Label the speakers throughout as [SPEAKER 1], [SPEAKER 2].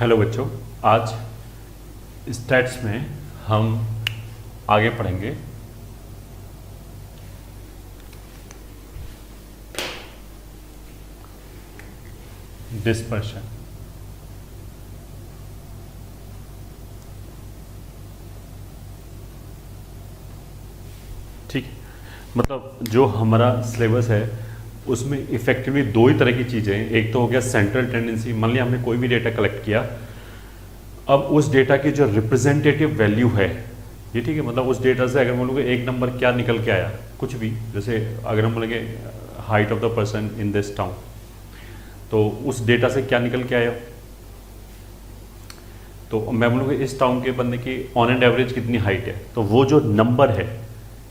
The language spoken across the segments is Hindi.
[SPEAKER 1] हेलो बच्चों, आज स्टैट्स में हम आगे पढ़ेंगे डिस्पर्शन। ठीक है, मतलब जो हमारा सिलेबस है उसमें इफेक्टिवली दो ही तरह की चीज़ें हैं। एक तो हो गया सेंट्रल टेंडेंसी, मान लिया हमने कोई भी डेटा कलेक्ट किया, अब उस डेटा की जो रिप्रेजेंटेटिव वैल्यू है ये, ठीक है, मतलब उस डेटा से अगर हम लोग एक नंबर क्या निकल के आया, कुछ भी, जैसे अगर हम बोलेंगे height of the person in this town, तो उस डेटा से क्या निकल के आया, तो मैं बोलूँगा इस टाउन के बंदे की ऑन एंड एवरेज कितनी हाइट है, तो वो जो नंबर है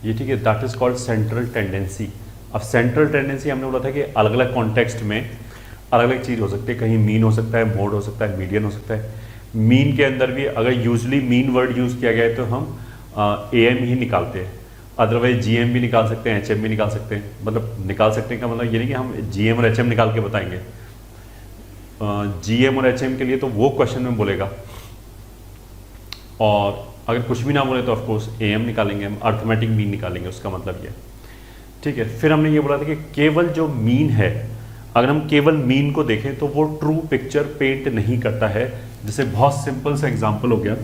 [SPEAKER 1] ये, ठीक है, that is called central tendency. अब सेंट्रल टेंडेंसी हमने बोला था कि अलग अलग कॉन्टेक्स्ट में अलग अलग चीज़ हो सकती है, कहीं मीन हो सकता है, मोड हो सकता है, मीडियन हो सकता है। मीन के अंदर भी अगर यूजली मीन वर्ड यूज़ किया गया है तो हम AM ही निकालते हैं, अदरवाइज GM भी निकाल सकते हैं, HM भी निकाल सकते हैं। मतलब निकाल सकते हैं का मतलब ये नहीं कि हम GM और HM निकाल के बताएंगे। GM और HM के लिए तो वो क्वेश्चन में बोलेगा, और अगर कुछ भी ना बोले तो ऑफकोर्स AM निकालेंगे हम, अर्थमेटिक मीन निकालेंगे, उसका मतलब ये, ठीक है। फिर हमने ये बोला था कि केवल जो मीन है, अगर हम केवल मीन को देखें तो वो ट्रू पिक्चर पेंट नहीं करता है। जैसे बहुत सिंपल सा एग्जांपल हो गया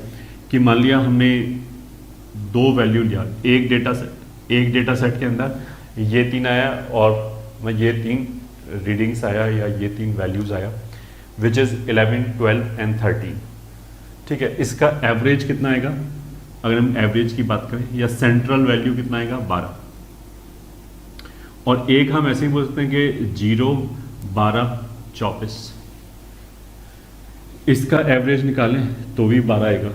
[SPEAKER 1] कि मान लिया हमने दो वैल्यू लिया, एक डेटा सेट के अंदर ये 3 आया और ये 3 रीडिंग्स आया या ये 3 वैल्यूज आया, विच इज़ 11, 12 एंड 13, ठीक है। इसका एवरेज कितना आएगा, अगर हम एवरेज की बात करें, या सेंट्रल वैल्यू कितना आएगा 12, और एक हम ऐसे ही बोल सकते हैं कि 0, 12, 24, इसका एवरेज निकालें तो भी 12 आएगा,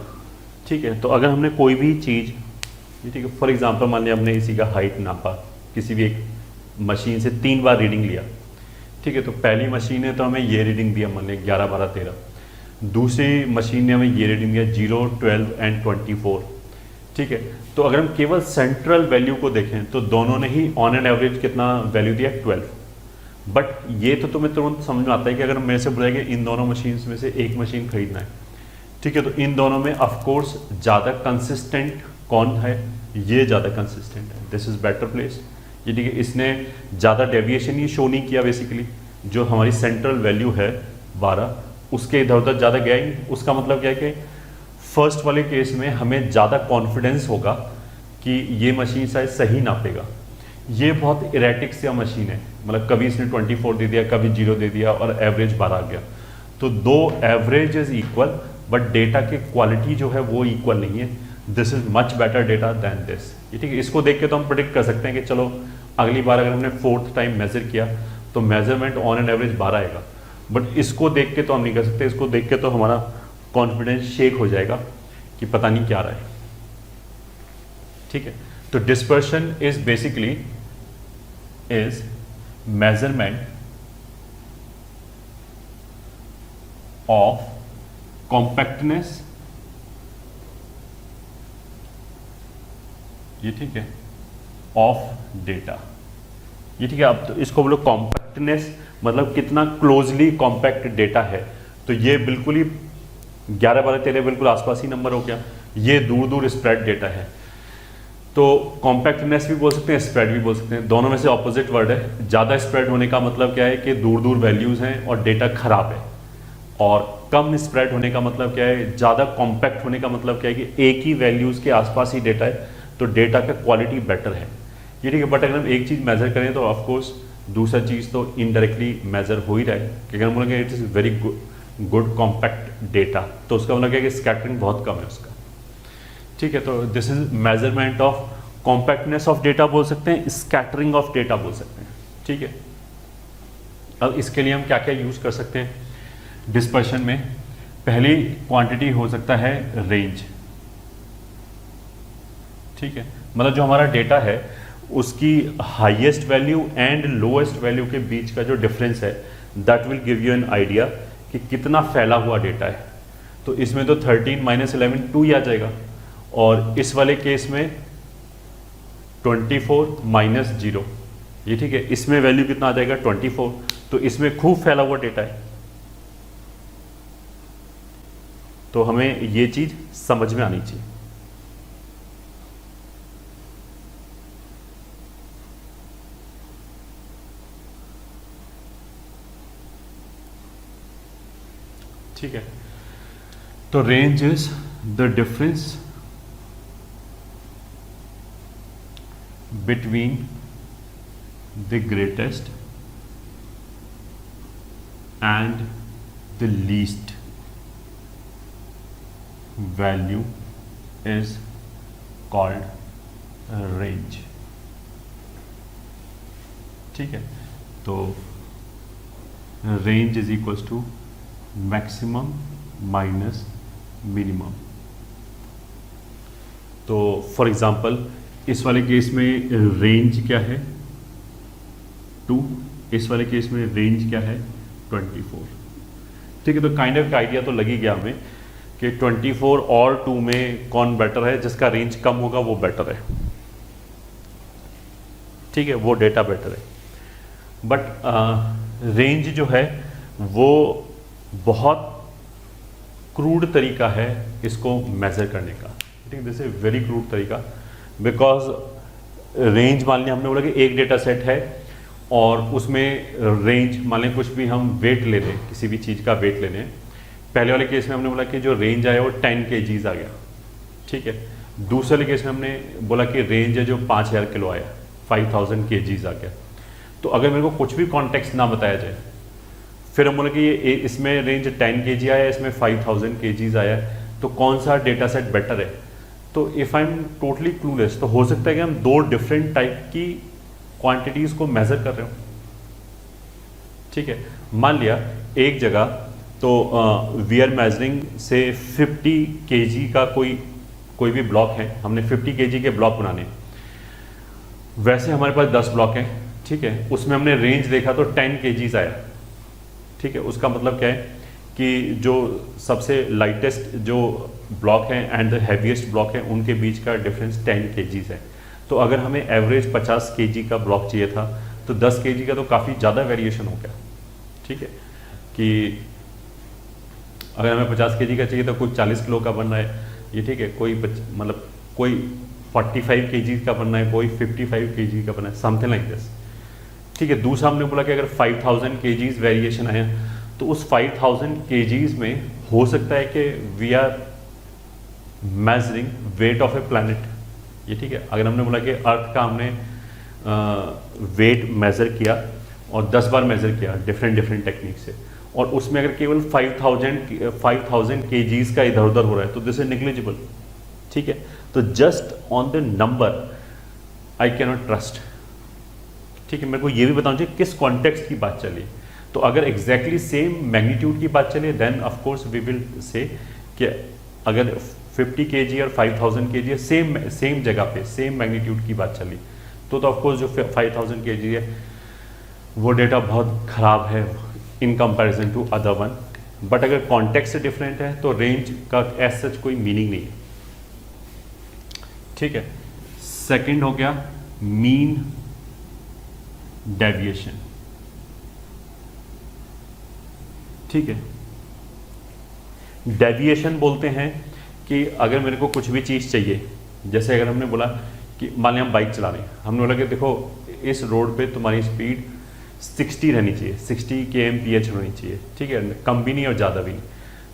[SPEAKER 1] ठीक है। तो अगर हमने कोई भी चीज़, ठीक है, फॉर एग्जांपल मान लिया हमने इसी का हाइट नापा, किसी भी एक मशीन से 3 बार रीडिंग लिया, ठीक है, तो पहली मशीन है तो हमें ये रीडिंग दिया, मान लिया 11, 12, 13, दूसरी मशीन ने हमें ये रीडिंग दिया 0, 12 एंड 24, ठीक है। तो अगर हम केवल सेंट्रल वैल्यू को देखें तो दोनों ने ही ऑन एंड एवरेज कितना वैल्यू दिया, 12। बट ये तो तुम्हें तुरंत समझ में आता है कि अगर मेरे से बोलेंगे इन दोनों मशीन में से एक मशीन खरीदना है, ठीक है, तो इन दोनों में ऑफकोर्स ज़्यादा कंसिस्टेंट कौन है, ये ज़्यादा कंसिस्टेंट है, दिस इज़ बेटर प्लेस, ये, ठीक है। इसने ज़्यादा डेविएशन ही शो नहीं किया, बेसिकली जो हमारी सेंट्रल वैल्यू है 12, उसके इधर उधर ज़्यादा गया ही। उसका मतलब क्या है कि फर्स्ट वाले केस में हमें ज़्यादा कॉन्फिडेंस होगा कि ये मशीन शायद सही नापेगा। ये बहुत इरेटिक सा मशीन है, मतलब कभी इसने 24 दे दिया, कभी 0 दे दिया, और एवरेज 12 आ गया, तो दो average is equal, but data की क्वालिटी जो है वो इक्वल नहीं है। This is much better data than this, ये, ठीक है। इसको देख के तो हम प्रिडिक्ट कर सकते हैं कि चलो अगली बार अगर हमने 4th टाइम मेजर किया तो मेजरमेंट ऑन एंड एवरेज 12 आएगा, बट इसको देख के तो हम नहीं कर सकते। इसको देख के तो हमारा कॉन्फिडेंस शेक हो जाएगा कि पता नहीं क्या रहा है, ठीक है। तो dispersion is basically is measurement of compactness, ये, ठीक है, ऑफ डेटा, ये, ठीक है। अब तो इसको बोलो कॉम्पैक्टनेस, मतलब कितना क्लोजली कॉम्पैक्ट डेटा है। तो ये बिल्कुल ही 11, 12, 13 बिल्कुल आसपास ही नंबर हो गया, ये दूर दूर स्प्रेड डेटा है। तो कॉम्पैक्टनेस भी बोल सकते हैं, स्प्रेड भी बोल सकते हैं, दोनों में से ऑपोजिट वर्ड है। ज़्यादा स्प्रेड होने का मतलब क्या है कि दूर दूर वैल्यूज़ हैं और डेटा खराब है, और कम स्प्रेड होने का मतलब क्या है, ज़्यादा कॉम्पैक्ट होने का मतलब क्या है कि एक ही वैल्यूज़ के आसपास ही डेटा है, तो डेटा का क्वालिटी बेटर है, ये, ठीक है। बट अगर हम एक चीज़ मेजर करें तो ऑफकोर्स दूसरा चीज़ तो इनडायरेक्टली मेजर हो ही रहा है, कि अगर हम बोलेंगे it is very good compact data, तो उसका मतलब क्या है कि स्कैटरिंग बहुत कम है उसका, ठीक है। तो this is measurement of compactness of data बोल सकते हैं, स्कैटरिंग ऑफ डेटा बोल सकते हैं, ठीक है। अब इसके लिए हम क्या क्या यूज़ कर सकते हैं डिस्पर्शन में। पहली क्वांटिटी हो सकता है रेंज, ठीक है, मतलब जो हमारा डेटा है उसकी highest value and lowest value के बीच का जो डिफरेंस है, that will give you an idea कि कितना फैला हुआ डेटा है। तो इसमें तो 13 - 11 2 ही आ जाएगा, और इस वाले केस में 24 - 0, ये, ठीक है, इसमें वैल्यू कितना आ जाएगा 24, तो इसमें खूब फैला हुआ डेटा है, तो हमें ये चीज समझ में आनी चाहिए। ठीक है, तो range is the difference between the greatest and the least value is called range. ठीक है, तो range is equals to maximum minus minimum. तो फॉर एग्जांपल इस वाले केस में रेंज क्या है 2, इस वाले केस में रेंज क्या है 24। ठीक है, तो काइंड ऑफ आइडिया तो लगी गया हमें कि 24 और 2 में कौन बेटर है, जिसका रेंज कम होगा वो बेटर है। ठीक है, वो डेटा बेटर है। बट रेंज जो है वो बहुत क्रूड तरीका है इसको मेजर करने का। ठीक है, दिस इज वेरी क्रूड तरीका, बिकॉज रेंज मान लिया हमने बोला कि एक डेटा सेट है और उसमें रेंज मान लें कुछ भी हम वेट ले लें, किसी भी चीज़ का वेट ले लें। पहले वाले केस में हमने बोला कि जो रेंज आया वो 10 kgs आ गया। ठीक है, दूसरे वाले केस में हमने बोला कि रेंज है जो 5000 किलो आया, 5000 kgs आ गया। तो अगर मेरे को कुछ भी कॉन्टेक्स्ट ना बताया जाए, फिर हम बोले कि ये इसमें रेंज 10 kg आया, इसमें 5000 kgs आया, तो कौन सा डेटा सेट बेटर है। तो if I am totally clueless, तो हो सकता है कि हम 2 डिफरेंट टाइप की क्वांटिटीज़ को मेज़र कर रहे हो। ठीक है, मान लिया एक जगह तो वी आर मेजरिंग से 50 kg का कोई भी ब्लॉक है, हमने 50 kg के ब्लॉक बनाने। वैसे हमारे पास 10 ब्लॉक हैं। ठीक है, उसमें हमने रेंज देखा तो 10 kgs आया। ठीक है, उसका मतलब क्या है कि जो सबसे लाइटेस्ट जो ब्लॉक है एंड द हैवीएस्ट ब्लॉक है उनके बीच का डिफरेंस 10 kgs है। तो अगर हमें एवरेज 50 kg का ब्लॉक चाहिए था तो 10 kg का तो काफ़ी ज़्यादा वेरिएशन हो गया। ठीक है, कि अगर हमें 50 kg का चाहिए तो कोई 40 किलो का बन रहा है ये। ठीक है, कोई मतलब कोई 45 kg का बनना है, कोई 55 kg का बनना है, समथिंग लाइक दिस। ठीक है, दूसरा हमने बोला कि अगर 5000 kgs वेरिएशन आया तो उस 5000 kgs में हो सकता है कि we are measuring weight of a planet. ये ठीक है, अगर हमने बोला कि अर्थ का हमने वेट मेज़र किया और 10 बार मेज़र किया डिफरेंट टेक्निक से, और उसमें अगर केवल 5000 kgs का इधर उधर हो रहा है तो दिस इज नेग्लिजिबल। ठीक है, तो just on the number I cannot trust. ठीक है, मेरे को ये भी बताना चाहिए किस कॉन्टेक्स्ट की बात चली। तो अगर एग्जैक्टली सेम मैग्नीट्यूड की बात चले then of course we will say कि अगर 50 kg और 5000 kg सेम जगह पे सेम मैग्नीट्यूड की बात चली तो ऑफ कोर्स जो 5000 kg है वो डेटा बहुत ख़राब है in comparison to other one. But अगर कॉन्टेक्स्ट डिफरेंट है तो रेंज का एज सच कोई मीनिंग नहीं है। ठीक है, सेकंड हो गया मीन डेविएशन। ठीक है, डेविएशन बोलते हैं कि अगर मेरे को कुछ भी चीज़ चाहिए, जैसे अगर हमने बोला कि मान लिया हम बाइक चला रहे हैं, हमने बोला कि देखो इस रोड पे तुम्हारी स्पीड 60 रहनी चाहिए, 60 kmph होनी चाहिए। ठीक है, कम भी नहीं और ज़्यादा भी नहीं।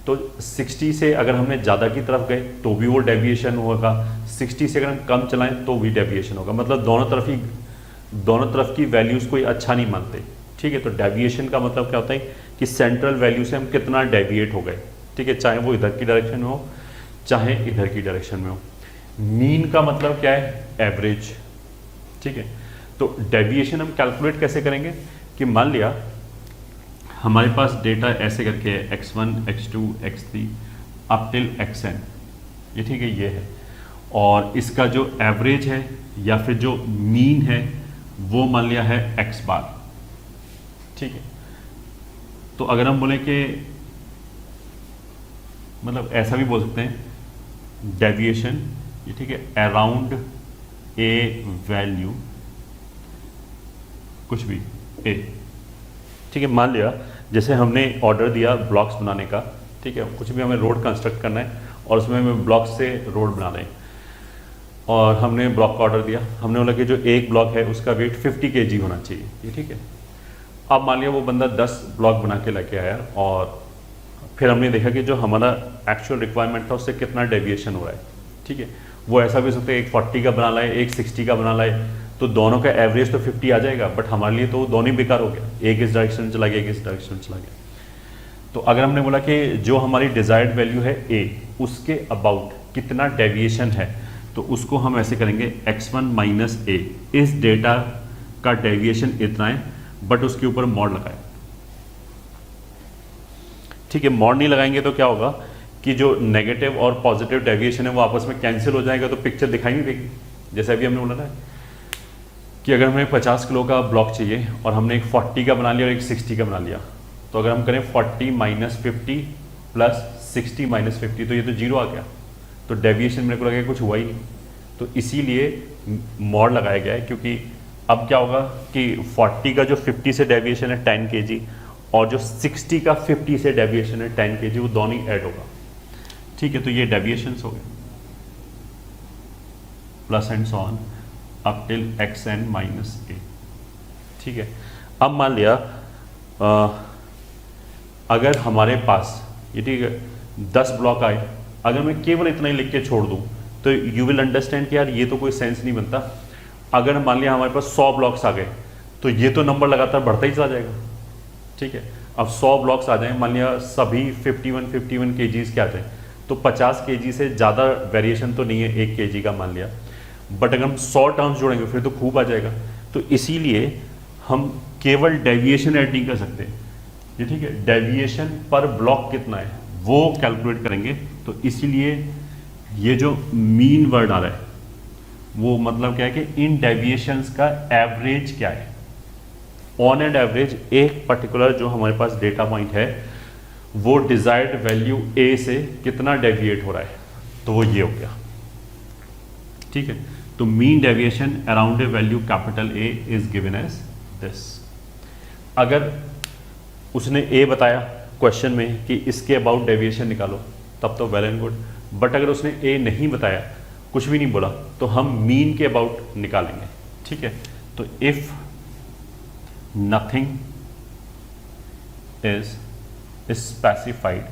[SPEAKER 1] तो 60 से अगर हमने ज़्यादा की तरफ गए तो भी वो डेविएशन होगा, 60 से अगर हम कम चलाएं तो भी डेविएशन होगा। मतलब दोनों तरफ की वैल्यूज़ कोई अच्छा नहीं मानते। ठीक है, तो डेविएशन का मतलब क्या होता है कि सेंट्रल वैल्यू से हम कितना डेविएट हो गए। ठीक है, चाहे वो इधर की डायरेक्शन में हो चाहे इधर की डायरेक्शन में हो। मीन का मतलब क्या है, एवरेज। ठीक है, तो डेविएशन हम कैलकुलेट कैसे करेंगे कि मान लिया हमारे पास डेटा ऐसे करके है x1 x2 x3 up till xn। ये ठीक है, ये है, और इसका जो एवरेज है या फिर जो मीन है वो मान लिया है x बार। ठीक है, तो अगर हम बोले कि मतलब ऐसा भी बोल सकते हैं डेविएशन, ये ठीक है, अराउंड ए वैल्यू कुछ भी ए। ठीक है, मान लिया जैसे हमने ऑर्डर दिया ब्लॉक्स बनाने का ठीक है, कुछ भी हमें रोड कंस्ट्रक्ट करना है और उसमें हमें ब्लॉक से रोड बना रहे हैं और हमने ब्लॉक का ऑर्डर दिया, हमने बोला कि जो एक ब्लॉक है उसका वेट 50 kg होना चाहिए, ये ठीक है। अब मान लिया वो बंदा 10 ब्लॉक बना के लेके आया और फिर हमने देखा कि जो हमारा एक्चुअल रिक्वायरमेंट था उससे कितना डेविएशन हो रहा है, ठीक है। वो ऐसा भी हो सकता है एक 40 का बना लाए, एक 60 का बना लाए, तो दोनों का एवरेज तो 50 आ जाएगा, बट हमारे लिए तो दोनों ही बेकार हो गया, एक इस डायरेक्शन में चला गया, एक इस डायरेक्शन में चला गया। तो अगर हमने बोला कि जो हमारी डिजायर्ड वैल्यू है ए, उसके अबाउट कितना डेविएशन है, तो उसको हम ऐसे करेंगे x1 माइनस ए, इस डेटा का डेविएशन इतना है बट उसके ऊपर मॉड लगाए, ठीक है। मॉड नहीं लगाएंगे तो क्या होगा कि जो नेगेटिव और पॉजिटिव डेविएशन है वो आपस में कैंसिल हो जाएगा, तो पिक्चर दिखाई नहीं देगी। जैसे अभी हमने बोला ना कि अगर हमें 50 किलो का ब्लॉक चाहिए और हमने एक 40 का बना लिया और एक 60 का बना लिया, तो अगर हम करें 40 माइनस 50 प्लस 60 माइनस 50 तो ये तो जीरो आ गया, तो डेविएशन मेरे को लगा कुछ हुआ ही नहीं, तो इसीलिए मॉड लगाया गया है। क्योंकि अब क्या होगा कि 40 का जो 50 से डेविएशन है 10 kg और जो 60 का 50 से डेविएशन है 10 kg, वो दोनों ही ऐड होगा, ठीक है। तो ये डेविएशंस हो गए plus and so on up till xn minus A, ठीक है। अब मान लिया अगर हमारे पास ये ठीक है 10 ब्लॉक आए, अगर मैं केवल इतना ही लिख के छोड़ दूं तो यू विल अंडरस्टैंड कि यार ये तो कोई सेंस नहीं बनता। अगर मान लिया हमारे पास 100 ब्लॉक्स आ गए तो ये तो नंबर लगातार बढ़ता ही चला जाएगा, ठीक है। अब 100 ब्लॉक्स आ जाए, मान लिया सभी 51 kgs के आ जाए, तो 50 kg से ज़्यादा वेरिएशन तो नहीं है 1 kg का मान लिया, बट अगर हम 100 टर्म्स जोड़ेंगे फिर तो खूब आ जाएगा। तो इसीलिए हम केवल डेविएशन ऐड नहीं कर सकते, ये ठीक है। डेविएशन पर ब्लॉक कितना है वो कैलकुलेट करेंगे, तो इसीलिए ये जो मीन वर्ड आ रहा है वो मतलब क्या है कि इन डेविएशंस का एवरेज क्या है, ऑन एंड एवरेज एक पर्टिकुलर जो हमारे पास डेटा पॉइंट है वो डिजायर्ड वैल्यू ए से कितना डेविएट हो रहा है, तो वो ये हो गया, ठीक है। तो mean deviation around a value capital A is given as this. अगर उसने ए बताया क्वेश्चन में कि इसके अबाउट डेविएशन निकालो, तब तो वेल एंड गुड, बट अगर उसने ए नहीं बताया, कुछ भी नहीं बोला, तो हम मीन के अबाउट निकालेंगे, ठीक है। तो if nothing is specified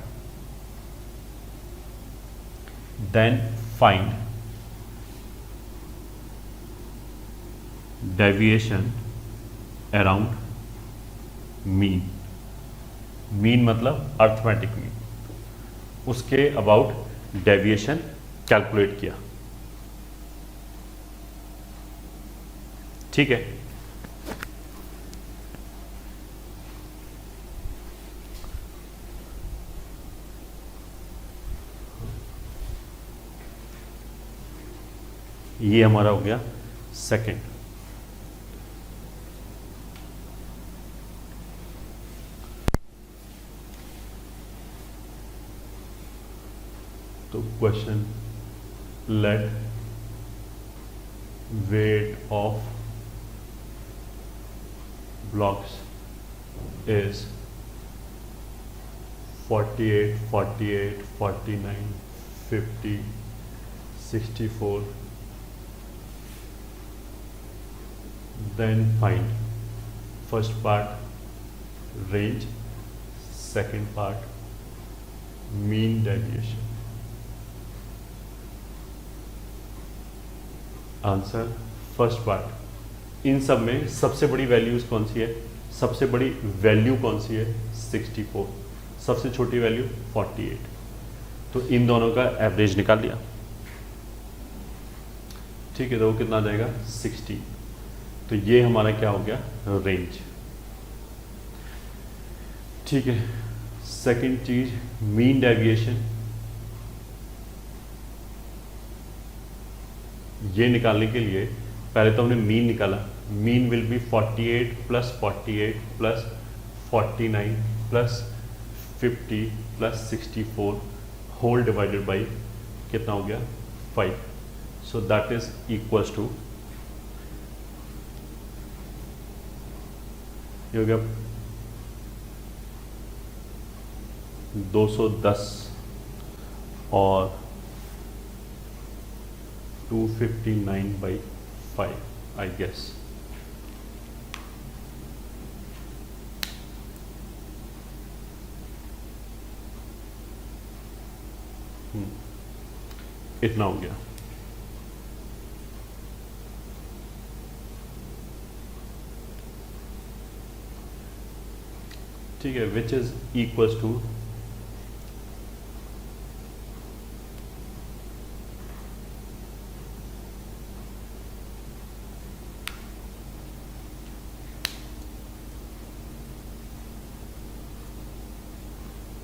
[SPEAKER 1] then find deviation around mean. Mean मतलब अर्थमेटिक मीन, उसके अबाउट डेविएशन कैलकुलेट किया, ठीक है। ये हमारा हो गया सेकंड। तो question, let weight of blocks is 48, 48, 49, 50, 64, then find first part range, second part mean deviation। Answer first part. इन सब में सबसे बड़ी वैल्यूज कौन सी है, सबसे बड़ी वैल्यू कौन सी है 64, सबसे छोटी वैल्यू 48, तो इन दोनों का एवरेज निकाल लिया, ठीक है। तो वो कितना आ जाएगा 60, तो ये हमारा क्या हो गया रेंज, ठीक है। सेकंड चीज मीन डेविएशन, ये निकालने के लिए पहले तो हमने मीन निकाला, mean will be 48 plus 48 plus 49 plus 50 plus 64 whole divided by कितना हो गया 5, so that is equals to, ये हो गया 210 और 259/5 आई गेस। इतना हो गया। ठीक है, विच इज इक्वल्स टू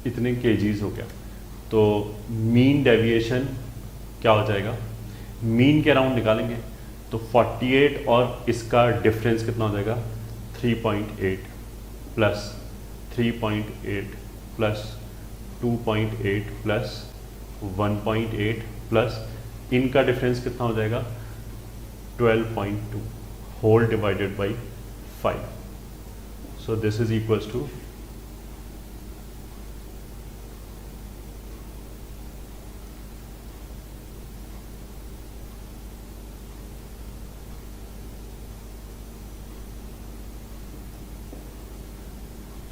[SPEAKER 1] इतने केजीज हो गया। तो मीन डेविएशन क्या हो जाएगा, मीन के अराउंड निकालेंगे तो 48 और इसका डिफरेंस कितना हो जाएगा 3.8 प्लस 3.8 प्लस 2.8 प्लस 1.8 प्लस इनका डिफरेंस कितना हो जाएगा 12.2 whole divided by 5। So this is equals to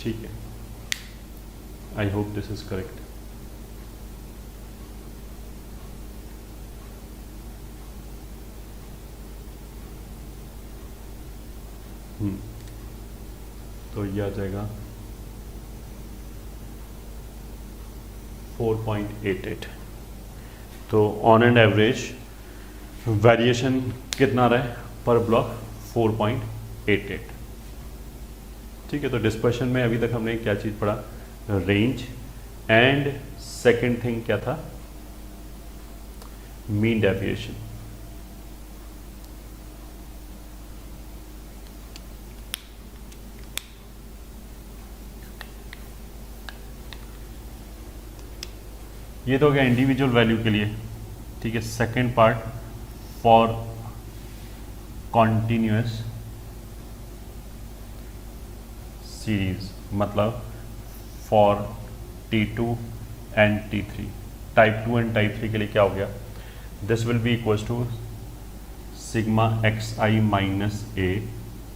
[SPEAKER 1] ठीक है। I hope this is correct. तो ये आ जाएगा 4.88। तो ऑन एंड एवरेज वेरिएशन कितना रहा है पर ब्लॉक 4.88। ठीक है, तो डिस्पर्शन में अभी तक हमने क्या चीज़ पढ़ा, रेंज, एंड सेकंड थिंग क्या था, मीन डेविएशन। ये तो हो गया इंडिविजुअल वैल्यू के लिए। ठीक है, second part for continuous series, मतलब for T2 and T3, type 2 and type 3 के लिए क्या हो गया, this will be equals to sigma xi minus A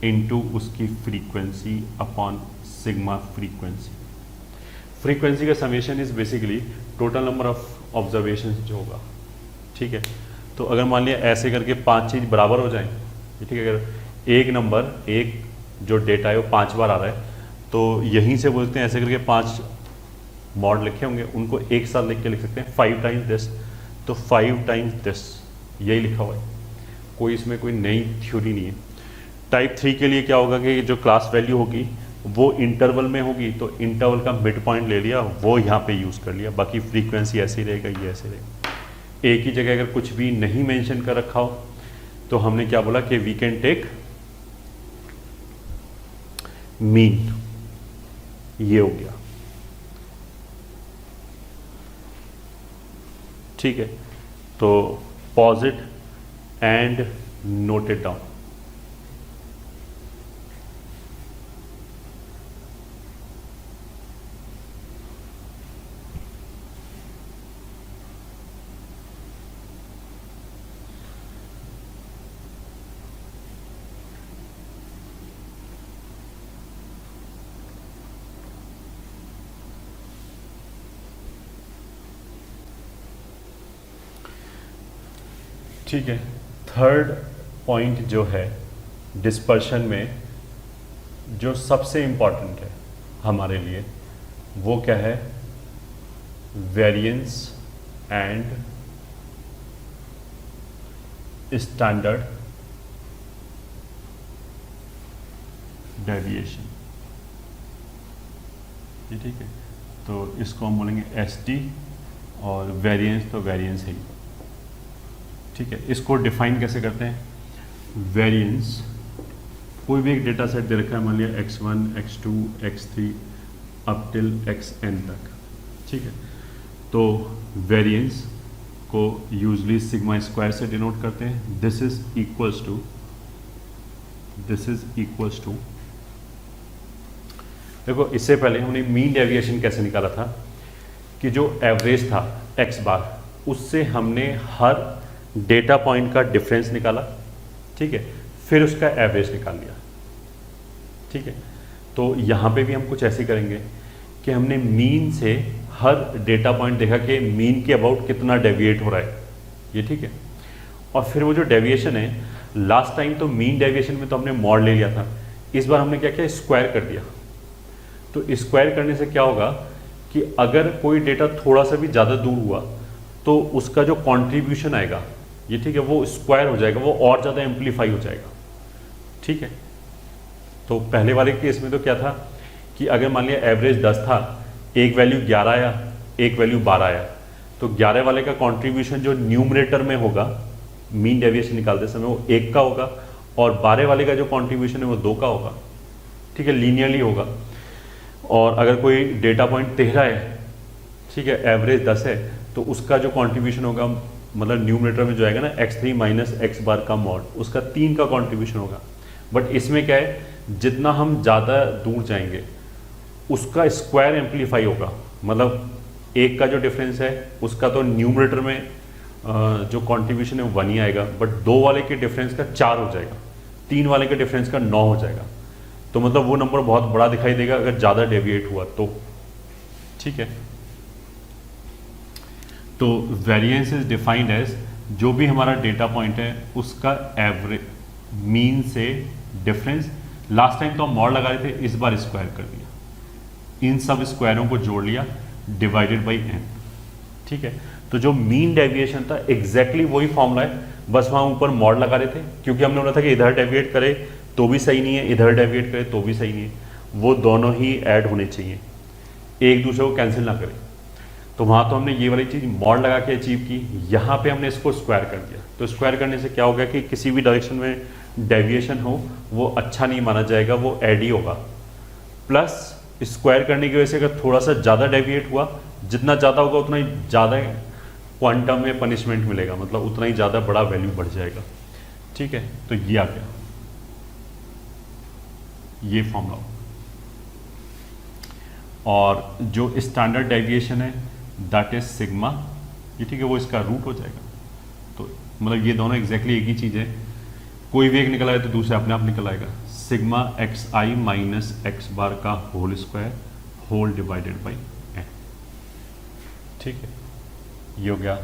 [SPEAKER 1] into उसकी frequency upon sigma frequency. Frequency का summation is basically total number of observation जो होगा। ठीक है, तो अगर मान लिया ऐसे करके 5 चीज़ बराबर हो जाए, ठीक है, अगर एक नंबर, एक जो डेटा है वो 5 बार आ रहा है, तो यहीं से बोलते हैं ऐसे करके 5 मॉड लिखे होंगे, उनको एक साथ लिख के लिख सकते हैं 5 टाइम्स दिस, तो 5 टाइम्स दिस यही लिखा हुआ है, कोई इसमें कोई नई थ्योरी नहीं है। टाइप 3 के लिए क्या होगा कि जो क्लास वैल्यू होगी वो इंटरवल में होगी, तो इंटरवल का मिड पॉइंट ले लिया, वो यहाँ पे यूज़ कर लिया, बाकी फ्रीक्वेंसी ऐसे ही रहेगा, ये ऐसे रहेगा। एक ही जगह अगर कुछ भी नहीं मेंशन कर रखा हो तो हमने क्या बोला कि वी कैन टेक मीन, ये हो गया। ठीक है, तो pause it and note it down. ठीक है, थर्ड पॉइंट जो है डिस्पर्शन में जो सबसे इम्पॉर्टेंट है हमारे लिए, वो क्या है, वेरिएंस एंड स्टैंडर्ड डेविएशन। ठीक है, तो इसको हम बोलेंगे एसटी, और वेरिएंस तो वेरिएंस है ही। ठीक है, इसको डिफाइन कैसे करते हैं, वेरिएंस, कोई भी एक डेटा सेट दे रखा है, मान लिया x1, x2, x3 up till xn तक। ठीक है, तो वेरिएंस को यूजली सिग्मा स्क्वायर से डिनोट करते हैं। दिस इज इक्वल्स टू, देखो इससे पहले हमने मीन डेविएशन कैसे निकाला था, कि जो एवरेज था x बार, उससे हमने हर डेटा पॉइंट का डिफरेंस निकाला, ठीक है, फिर उसका एवरेज निकाल लिया, ठीक है। तो यहाँ पे भी हम कुछ ऐसे करेंगे कि हमने मीन से हर डेटा पॉइंट देखा कि मीन के अबाउट कितना डेविएट हो रहा है, ये ठीक है। और फिर वो जो डेविएशन है, लास्ट टाइम तो मीन डेविएशन में तो हमने मॉड ले लिया था, इस बार हमने क्या किया, स्क्वायर कर दिया। तो स्क्वायर करने से क्या होगा कि अगर कोई डेटा थोड़ा सा भी ज़्यादा दूर हुआ तो उसका जो कॉन्ट्रीब्यूशन आएगा, ये ठीक है, वो स्क्वायर हो जाएगा, वो और ज़्यादा एम्पलीफाई हो जाएगा, ठीक है। तो पहले वाले केस में तो क्या था कि अगर मान लिया एवरेज 10 था, एक वैल्यू 11 आया, एक वैल्यू 12 आया, तो 11 वाले का कंट्रीब्यूशन जो न्यूमरेटर में होगा मीन डेविएशन निकालते समय वो 1 का होगा, और 12 वाले का जो कंट्रीब्यूशन है वो 2 का होगा, ठीक है, लीनियरली होगा। और अगर कोई डेटा पॉइंट 13 है, ठीक है, एवरेज 10 है, तो उसका जो कंट्रीब्यूशन होगा, मतलब न्यूमरेटर में जो आएगा ना x3 माइनस एक्स बार का मॉड, उसका 3 का कंट्रीब्यूशन होगा। बट इसमें क्या है, जितना हम ज़्यादा दूर जाएंगे उसका स्क्वायर एम्पलीफाई होगा, मतलब 1 का जो डिफरेंस है उसका तो न्यूमरेटर में जो कंट्रीब्यूशन है वो 1 ही आएगा, बट 2 वाले के डिफरेंस का 4 हो जाएगा, 3 वाले के डिफरेंस का 9 हो जाएगा। तो मतलब वो नंबर बहुत बड़ा दिखाई देगा अगर ज़्यादा डेविएट हुआ तो, ठीक है। तो वेरिएंस इज डिफाइंड एज जो भी हमारा डेटा पॉइंट है उसका एवरेज मीन से डिफरेंस, लास्ट टाइम तो हम मॉड लगा रहे थे, इस बार स्क्वायर कर दिया, इन सब स्क्वायरों को जोड़ लिया, डिवाइडेड बाई n, ठीक है। तो जो मीन डेविएशन था एग्जैक्टली वही फॉर्मूला है, बस वहाँ ऊपर मॉड लगा रहे थे, क्योंकि हमने बोला था कि इधर डेविएट करे तो भी सही नहीं है, इधर डेविएट करे तो भी सही नहीं है, वो दोनों ही ऐड होने चाहिए, एक दूसरे को कैंसिल ना करें। तो वहाँ तो हमने ये वाली चीज़ मॉड लगा के अचीव की, यहाँ पे हमने इसको स्क्वायर कर दिया। तो स्क्वायर करने से क्या हो गया कि किसी भी डायरेक्शन में डेविएशन हो वो अच्छा नहीं माना जाएगा, वो ऐड ही होगा। प्लस स्क्वायर करने की वजह से अगर थोड़ा सा ज़्यादा डेविएट हुआ, जितना ज़्यादा होगा उतना ही ज़्यादा क्वांटम में पनिशमेंट मिलेगा, मतलब उतना ही ज़्यादा बड़ा वैल्यू बढ़ जाएगा, ठीक है। तो ये आ गया, ये फॉर्मूला। और जो स्टैंडर्ड डेविएशन है दैट इज सिग्मा, ये ठीक है, वो इसका रूट हो जाएगा। तो मतलब ये दोनों एग्जैक्टली एक ही चीज़ है, कोई भी एक निकल आए तो दूसरा अपने आप निकल आएगा। सिग्मा एक्स आई माइनस एक्स बार का whole square whole divided by n, ठीक है, ये हो गया,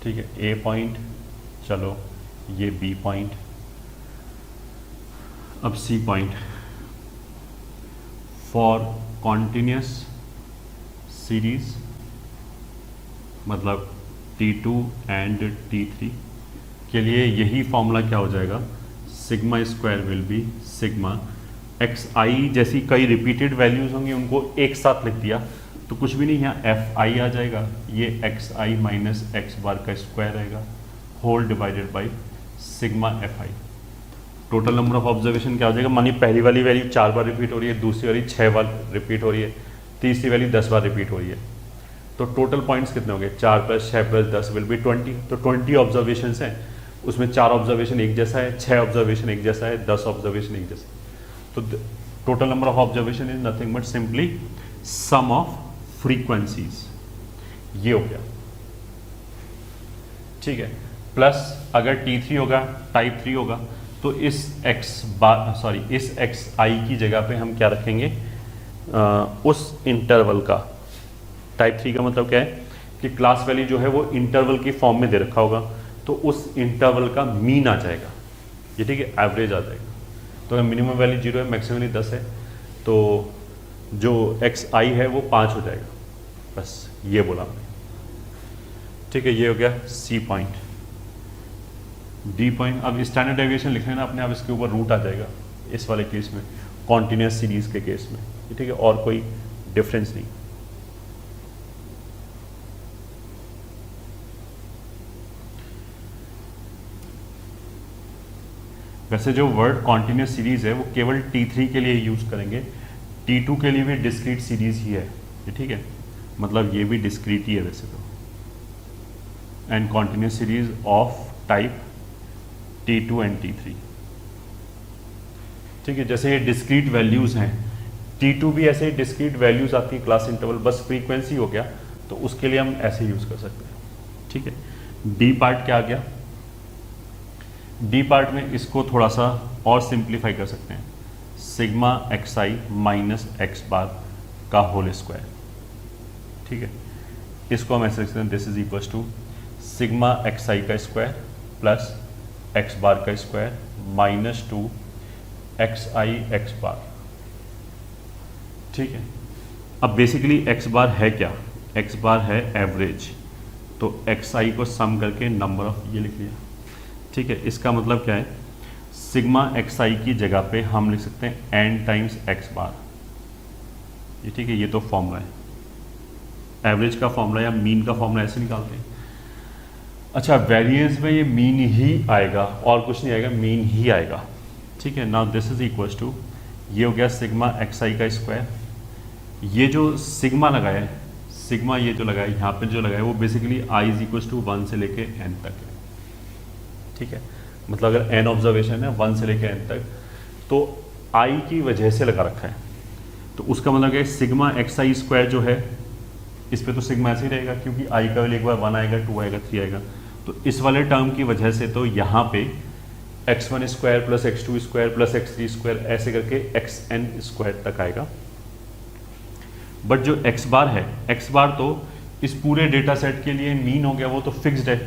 [SPEAKER 1] ठीक है, ए पॉइंट। चलो ये बी पॉइंट, अब C point. For continuous series मतलब T2 एंड T3 के लिए यही फॉर्मूला क्या हो जाएगा, sigma square will be sigma x i, जैसी कई रिपीटेड वैल्यूज होंगी उनको एक साथ लिख दिया तो कुछ भी नहीं, यहाँ एफ आई आ जाएगा, ये एक्स आई माइनस एक्स बार का स्क्वायर रहेगा whole divided by sigma F I. Total number of observation क्या हो जाएगा, मानिए पहली वाली वैल्यू 4 बार रिपीट हो रही है, दूसरी वाली 6 बार रिपीट हो रही है, तीसरी वैल्यू 10 बार रिपीट हो रही है, तो टोटल पॉइंट्स कितने हो गए, 4 + 6 + 10 विल बी 20। तो 20 ऑब्जर्वेशन हैं, उसमें 4 ऑब्जर्वेशन एक जैसा है, 6 ऑब्जर्वेशन एक जैसा है, 10 ऑब्जर्वेशन एक जैसा है। तो total number of observation is nothing but simply some of frequencies, ये हो गया, ठीक है। प्लस अगर T3 होगा, टाइप 3 होगा, तो इस इस एक्स आई की जगह पे हम क्या रखेंगे, उस इंटरवल का, टाइप 3 का मतलब क्या है कि क्लास वैल्यू जो है वो इंटरवल की फॉर्म में दे रखा होगा, तो उस इंटरवल का मीन आ जाएगा, ये ठीक है, एवरेज आ जाएगा। तो अगर मिनिमम वैल्यू 0 है, मैक्सिमम वैल्यू 10 है, तो जो एक्स आई है वो 5 हो जाएगा, बस ये बोला हमने, ठीक है। ये हो गया सी पॉइंट। डी पॉइंट, अब स्टैंडर्ड डेविएशन लिखने ना अपने आप इसके ऊपर रूट आ जाएगा इस वाले केस में, कॉन्टिन्यूस सीरीज के केस में, ठीक है, और कोई डिफरेंस नहीं। वैसे जो वर्ड कॉन्टिन्यूस सीरीज है वो केवल T3 के लिए यूज करेंगे, T2 के लिए भी डिस्क्रीट सीरीज ही है ये, ठीक है, मतलब ये भी डिस्क्रीट ही है वैसे तो, and continuous series of type T2 and T3, ठीक है। जैसे ये डिस्क्रीट वैल्यूज हैं T2 भी ऐसे ही डिस्क्रीट वैल्यूज आती हैं क्लास इंटरवल, बस फ्रीक्वेंसी हो गया, तो उसके लिए हम ऐसे यूज कर सकते हैं। ठीक है, डी पार्ट क्या आ गया? डी पार्ट में इसको थोड़ा सा और सिंप्लीफाई कर सकते हैं, सिग्मा एक्स आई माइनस एक्स बार का होल स्क्वायर। ठीक है, इसको हम ऐसे लिख सकते हैं, this is equal to sigma x आई का स्क्वायर प्लस एक्स बार का square minus 2 x i x bar. ठीक है, अब बेसिकली एक्स बार है क्या? एक्स बार है एवरेज, तो एक्स आई को सम करके नंबर ऑफ ये लिख लिया। ठीक है, इसका मतलब क्या है? सिग्मा एक्स आई की जगह पे हम लिख सकते हैं एन टाइम्स एक्स बार। ये ठीक है, ये तो फॉर्मूला है, एवरेज का फॉर्मूला या मीन का फॉर्मूला ऐसे निकालते हैं। अच्छा, वेरिएंस में ये मीन ही आएगा और कुछ नहीं आएगा, मीन ही आएगा। ठीक है, now this is equal to, ये हो गया सिग्मा एक्स आई का स्क्वायर। ये जो सिग्मा लगाया है, सिग्मा ये जो लगाया है यहाँ पे जो लगाया है, वो basically I is equal to 1 से लेके एन तक है। ठीक है, मतलब अगर एन ऑब्जर्वेशन है 1 से लेके एन तक, तो आई की वजह से लगा रखा है, तो उसका मतलब है सिग्मा एक्स आई स्क्वायर जो है, इस पे तो सिग्मा ऐसे ही रहेगा क्योंकि आई का वैल्यू एक बार 1 आएगा, 2 आएगा, 3 आएगा, तो इस वाले टर्म की वजह से तो यहाँ पे x1 square plus x2 square plus x3 square ऐसे करके xn स्क्वायर तक आएगा। बट जो x बार है, x बार तो इस पूरे डेटा सेट के लिए मीन हो गया, वो तो फिक्स्ड है,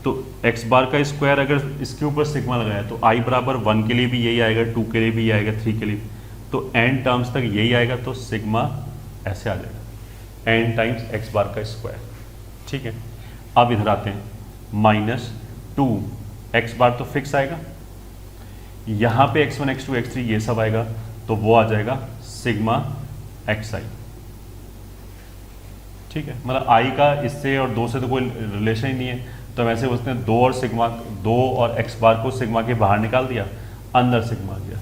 [SPEAKER 1] तो x बार का स्क्वायर अगर इसके ऊपर सिग्मा लगाया तो i बराबर 1 के लिए भी यही आएगा, 2 के लिए भी यही आएगा, 3 के लिए, तो n टर्म्स तक यही आएगा, तो सिग्मा ऐसे आ जाएगा n टाइम्स x बार का स्क्वायर। ठीक है, अब इधर आते हैं, माइनस 2 x बार तो फिक्स आएगा, यहाँ पे x1 x2 x3 ये सब आएगा, तो वो आ जाएगा सिग्मा एक्स आई। ठीक है, मतलब i का इससे और 2 से तो कोई रिलेशन ही नहीं है, तो हम ऐसे बोलते हैं 2 और x बार को सिग्मा के बाहर निकाल दिया, अंदर सिग्मा आ गया।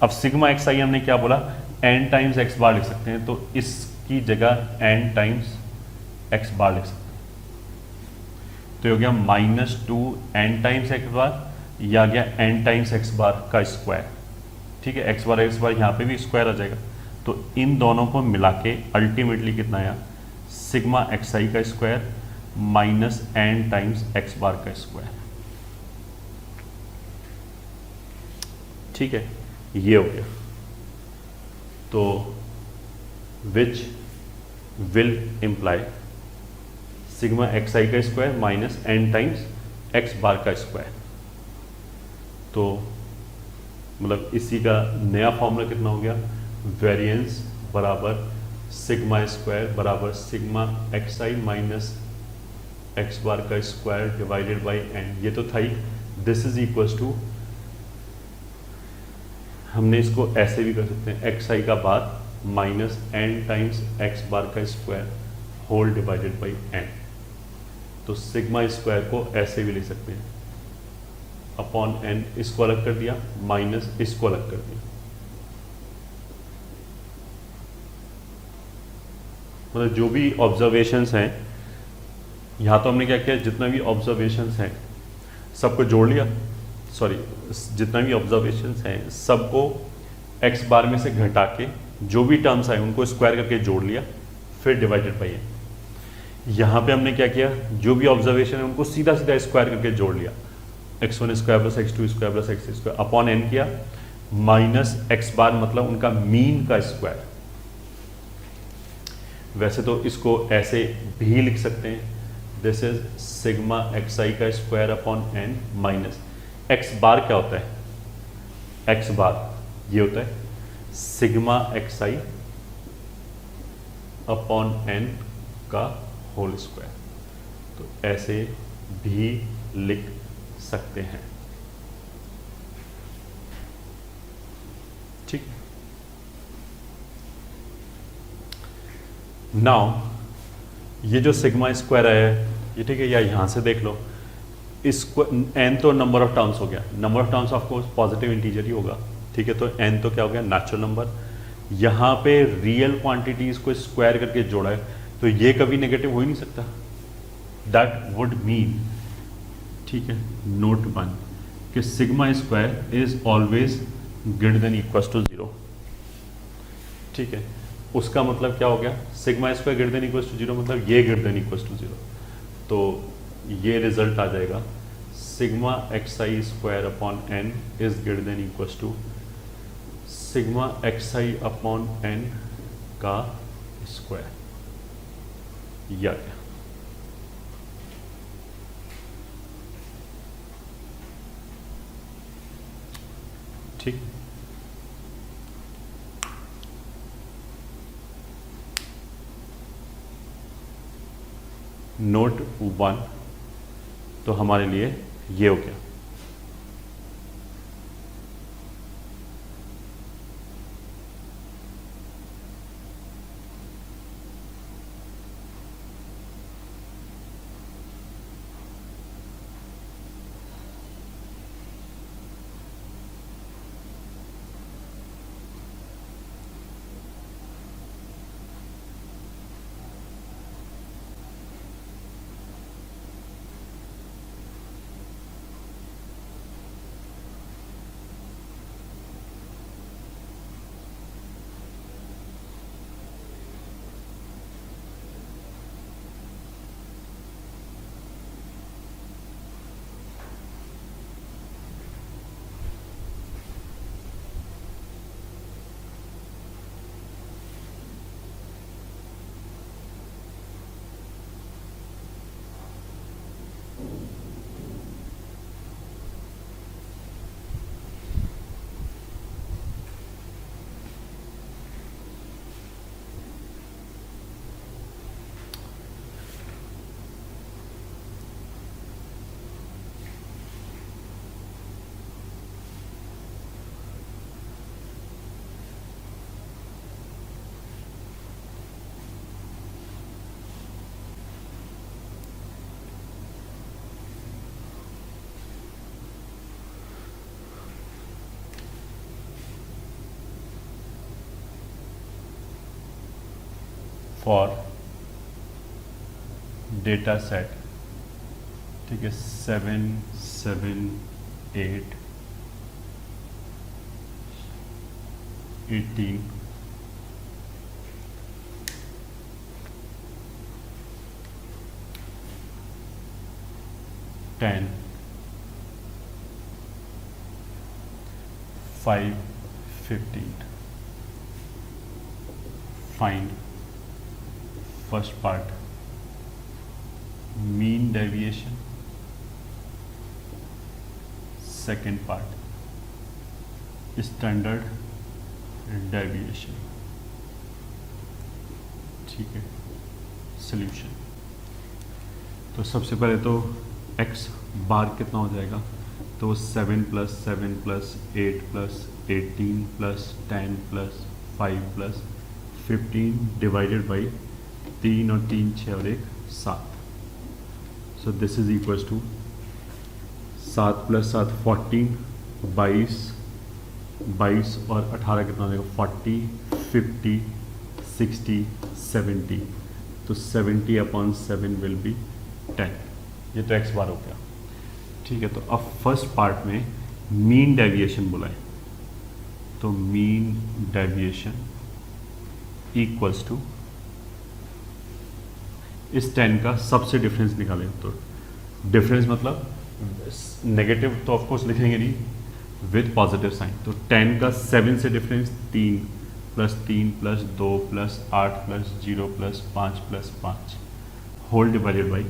[SPEAKER 1] अब सिग्मा एक्स आई हमने क्या बोला, n टाइम्स x बार लिख सकते हैं, तो इसकी जगह n टाइम्स x बार लिख सकते हैं, तो हो गया -2 n टाइम्स x बार, या आ गया n टाइम्स x बार का स्क्वायर। ठीक है, x बार यहाँ पे भी स्क्वायर आ जाएगा, तो इन दोनों को मिला के अल्टीमेटली कितना आया, सिग्मा एक्स आई का square minus n times x bar का स्क्वायर। ठीक है, ये हो गया, तो which will imply sigma x आई का square minus n times x bar का स्क्वायर। तो मतलब इसी का नया फॉर्मूला कितना हो गया, वेरिएंस बराबर सिग्मा स्क्वायर बराबर सिग्मा एक्स आई माइनस एक्स बार का स्क्वायर डिवाइडेड बाई n। ये तो था ही, दिस इज इक्वल्स टू, हमने इसको ऐसे भी कर सकते हैं, एक्स आई का bar minus n times X bar का square whole divided by n। तो सिग्मा स्क्वायर को ऐसे भी लिख सकते हैं, अपॉन n, इसको अलग कर दिया, माइनस इसको अलग कर दिया, मतलब जो भी ऑब्जर्वेशंस हैं, यहाँ तो हमने क्या किया, जितना भी ऑब्जर्वेशंस हैं सबको जोड़ लिया, सॉरी जितना भी ऑब्जर्वेशंस हैं सबको x बार में से घटा के जो भी टर्म्स आए उनको स्क्वायर करके जोड़ लिया, फिर डिवाइडेड बाई n। यहाँ पे हमने क्या किया, जो भी ऑब्जर्वेशन है उनको सीधा सीधा स्क्वायर करके जोड़ लिया, x1 square plus x2 square plus x3 square upon n किया, माइनस x बार मतलब उनका मीन का स्क्वायर। वैसे तो इसको ऐसे भी लिख सकते हैं, दिस इज सिग्मा एक्स आई का square upon n minus x बार क्या होता है, x बार ये होता है sigma x I upon n का होल स्क्वायर। तो ऐसे भी लिख सकते हैं। ठीक, नाउ ये जो सिग्मा स्क्वायर आया है ये, ठीक है, या यहां से देख लो, इसको n तो नंबर ऑफ टर्म्स हो गया, number of terms of course positive integer ही होगा। ठीक है, तो n तो क्या हो गया, नेचुरल नंबर। यहाँ पे रियल क्वांटिटीज को स्क्वायर करके जोड़ा है, तो ये कभी नेगेटिव हो ही नहीं सकता, दैट वुड मीन, ठीक है, नोट 1 कि sigma square is always greater than equal to 0। ठीक है, उसका मतलब क्या हो गया, sigma square greater than equals to 0 मतलब ये ग्रेटर देन इक्वल्स टू 0, तो ये रिजल्ट आ जाएगा sigma x I square upon N is greater than equals to sigma x I upon N का स्क्वायर। या क्या, ठीक। नोट 1 तो हमारे लिए ये हो गया। फॉर डेटा सेट, ठीक है, 7 7 8 18 10 5 15 find first part mean deviation, second part standard deviation, ठीक है। सॉल्यूशन, तो सबसे पहले तो x बार कितना हो जाएगा, तो 7 + 7 + 8 + 18 + 10 + 5 + 15 डिवाइडेड बाई 3 और 3 6 और 1 7, so this is equals to 7 + 7 14 22 22 और 18 कितना हो जाएगा 40 50 60 70, तो 70/7 विल बी 10, ये तो x बार हो गया, ठीक है। तो अब फर्स्ट पार्ट में मीन डेविएशन बुलाए, तो मीन डेविएशन इक्वल्स टू इस 10 का सबसे डिफरेंस निकालें, तो डिफरेंस मतलब नेगेटिव तो ऑफ कोर्स लिखेंगे नहीं, विद पॉजिटिव साइन, तो 10 का 7 से difference 3 + 3 + 2 + 8 + 0 + 5 + 5 whole divided by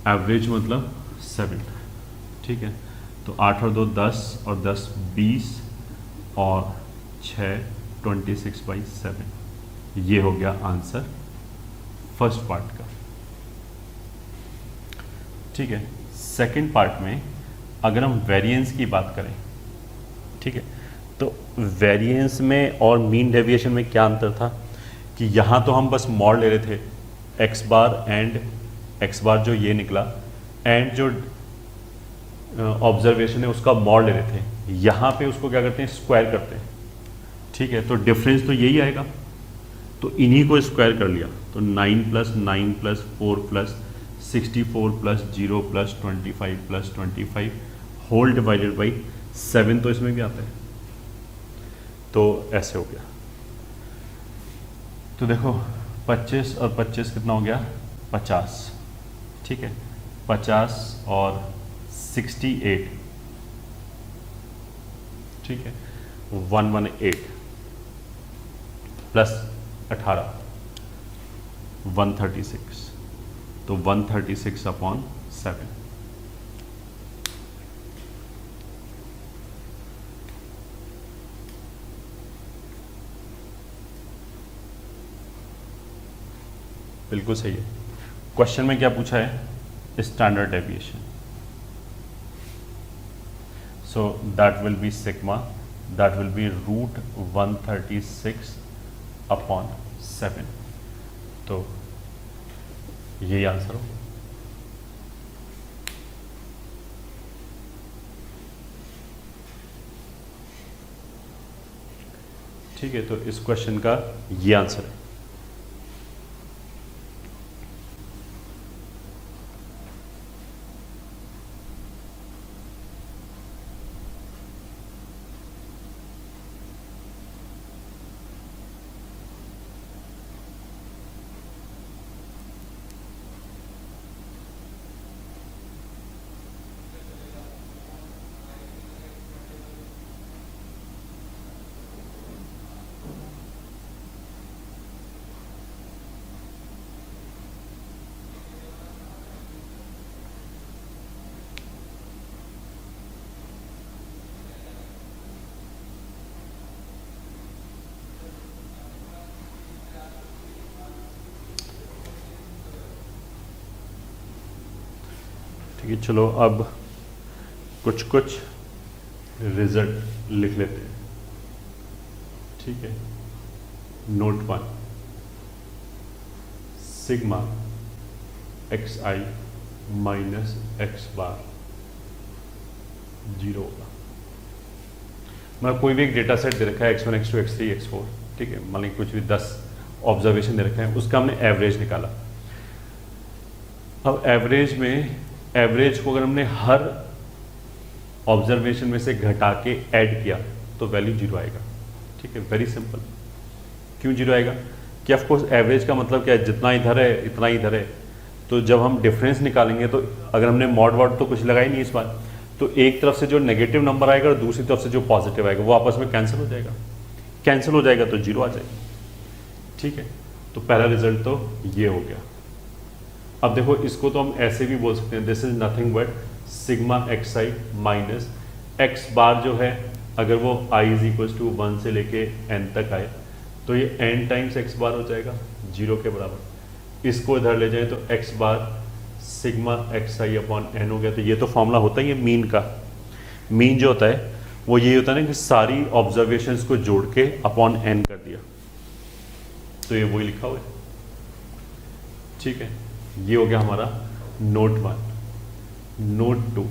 [SPEAKER 1] average मतलब 7, ठीक है। तो 8 और 2 10 और 10 20 और 6 26/7, ये हो गया आंसर फर्स्ट पार्ट का, ठीक है। सेकंड पार्ट में अगर हम वेरिएंस की बात करें, ठीक है, तो वेरिएंस में और मीन डेविएशन में क्या अंतर था कि यहाँ तो हम बस मॉड ले रहे थे x बार एंड x बार जो ये निकला एंड जो ऑब्जर्वेशन है उसका मॉड ले रहे थे, यहाँ पे उसको क्या करते हैं स्क्वायर करते हैं, ठीक है। तो डिफरेंस तो यही आएगा, तो इन्हीं को स्क्वायर कर लिया, तो 9 + 9 + 4 + 64 + 0 + 25 + 25 होल डिवाइडेड बाई 7, तो इसमें भी आता है, तो ऐसे हो गया। तो देखो 25 और 25 कितना हो गया 50, ठीक है, 50 और 68, ठीक है, 118 प्लस 18 136, तो 136 अपॉन 7। बिल्कुल सही है। क्वेश्चन में क्या पूछा है, standard deviation, so that will be sigma, that will be root 136 upon 7, तो यही आंसर हो। ठीक है, तो इस क्वेश्चन का ये आंसर है। ठीक है, चलो अब कुछ कुछ रिजल्ट लिख लेते हैं। ठीक है, नोट 1, सिग्मा एक्स आई माइनस एक्स बार 0 होगा। मैं कोई भी एक डेटा सेट दे रखा है x1 x2 x3 x4, ठीक है, मान लीजिए कुछ भी 10 ऑब्जर्वेशन दे रखा है, उसका हमने एवरेज निकाला। अब एवरेज को अगर हमने हर ऑब्जर्वेशन में से घटा के ऐड किया तो वैल्यू 0 आएगा। ठीक है, वेरी सिंपल। क्यों 0 आएगा कि ऑफ कोर्स एवरेज का मतलब क्या है, जितना इधर है इतना इधर है, तो जब हम डिफरेंस निकालेंगे तो अगर हमने मॉड वॉड तो कुछ लगाई नहीं इस बार, तो एक तरफ से जो नेगेटिव नंबर आएगा और दूसरी तरफ से जो पॉजिटिव आएगा वो आपस में कैंसिल हो जाएगा, तो 0 आ जाएगा। ठीक है, तो पहला रिजल्ट तो ये हो गया। अब देखो इसको तो हम ऐसे भी बोल सकते हैं, this is nothing but sigma x I minus x bar जो है, अगर वो आई इज इक्वल टू 1 से लेके n तक आए तो ये n टाइम्स एक्स बार हो जाएगा 0 के बराबर। इसको इधर ले जाए तो x bar sigma x I upon N हो गया। तो ये तो फॉर्मूला होता ही है मीन का। मीन जो होता है वो ये होता है ना कि सारी ऑब्जर्वेशंस को जोड़ के अपॉन एन कर दिया, तो ये वही लिखा हुआ है। ठीक है, ये हो गया हमारा नोट 1। नोट 2,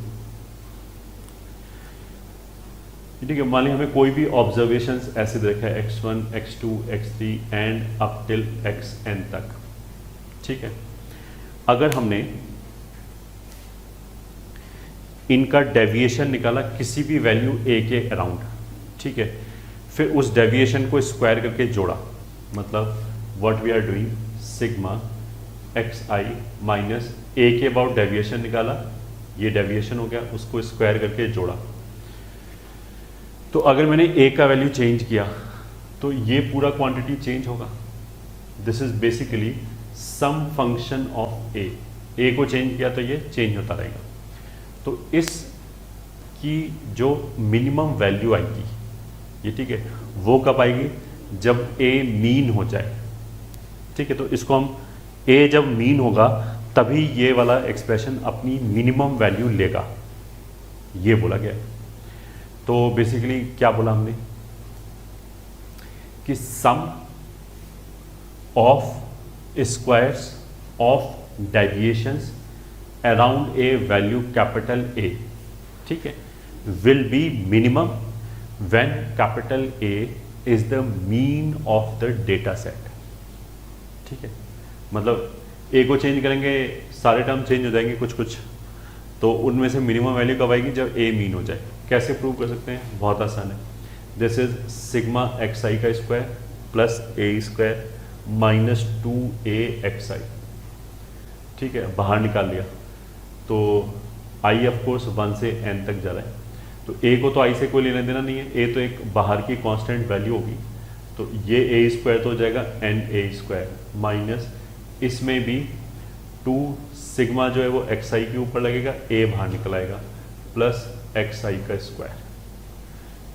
[SPEAKER 1] ठीक है, मान लीजिए हमें कोई भी ऑब्जर्वेशंस ऐसे देखा है x1 x2 x3 and up till xn तक। ठीक है, अगर हमने इनका डेविएशन निकाला किसी भी वैल्यू a के अराउंड, ठीक है, फिर उस डेविएशन को स्क्वायर करके जोड़ा, मतलब what we are doing, sigma x I minus a के अबाउट डेविएशन निकाला, ये डेविएशन हो गया, उसको स्क्वायर करके जोड़ा। तो अगर मैंने a का वैल्यू चेंज किया तो ये पूरा क्वांटिटी चेंज होगा। This is basically sum function of a को चेंज किया तो ये चेंज होता रहेगा। तो इस की जो मिनिमम वैल्यू आएगी ये, ठीक है, वो कब आएगी, जब a मीन हो जाए। ठीक है, तो इसको हम a जब मीन होगा तभी ये वाला एक्सप्रेशन अपनी मिनिमम वैल्यू लेगा, ये बोला गया। तो बेसिकली क्या बोला हमने कि sum of squares of deviations around a value capital A, ठीक है, will be minimum when capital A is the mean of the data set. ठीक है, मतलब A को चेंज करेंगे सारे टर्म चेंज हो जाएंगे कुछ कुछ, तो उनमें से मिनिमम वैल्यू कब आएगी, जब A मीन हो जाए। कैसे प्रूव कर सकते हैं, बहुत आसान है। दिस इज सिग्मा एक्स आई का square plus a square -2a(xi), ठीक है, बाहर निकाल लिया। तो i ऑफ कोर्स 1 से n तक जा रहा है, तो a को तो i से कोई लेना देना नहीं है, a तो एक बाहर की कांस्टेंट वैल्यू होगी, तो ये a² तो हो जाएगा na² माइनस इसमें भी 2 सिग्मा जो है वो xi के ऊपर लगेगा, a बाहर निकल आएगा, प्लस xi का स्क्वायर।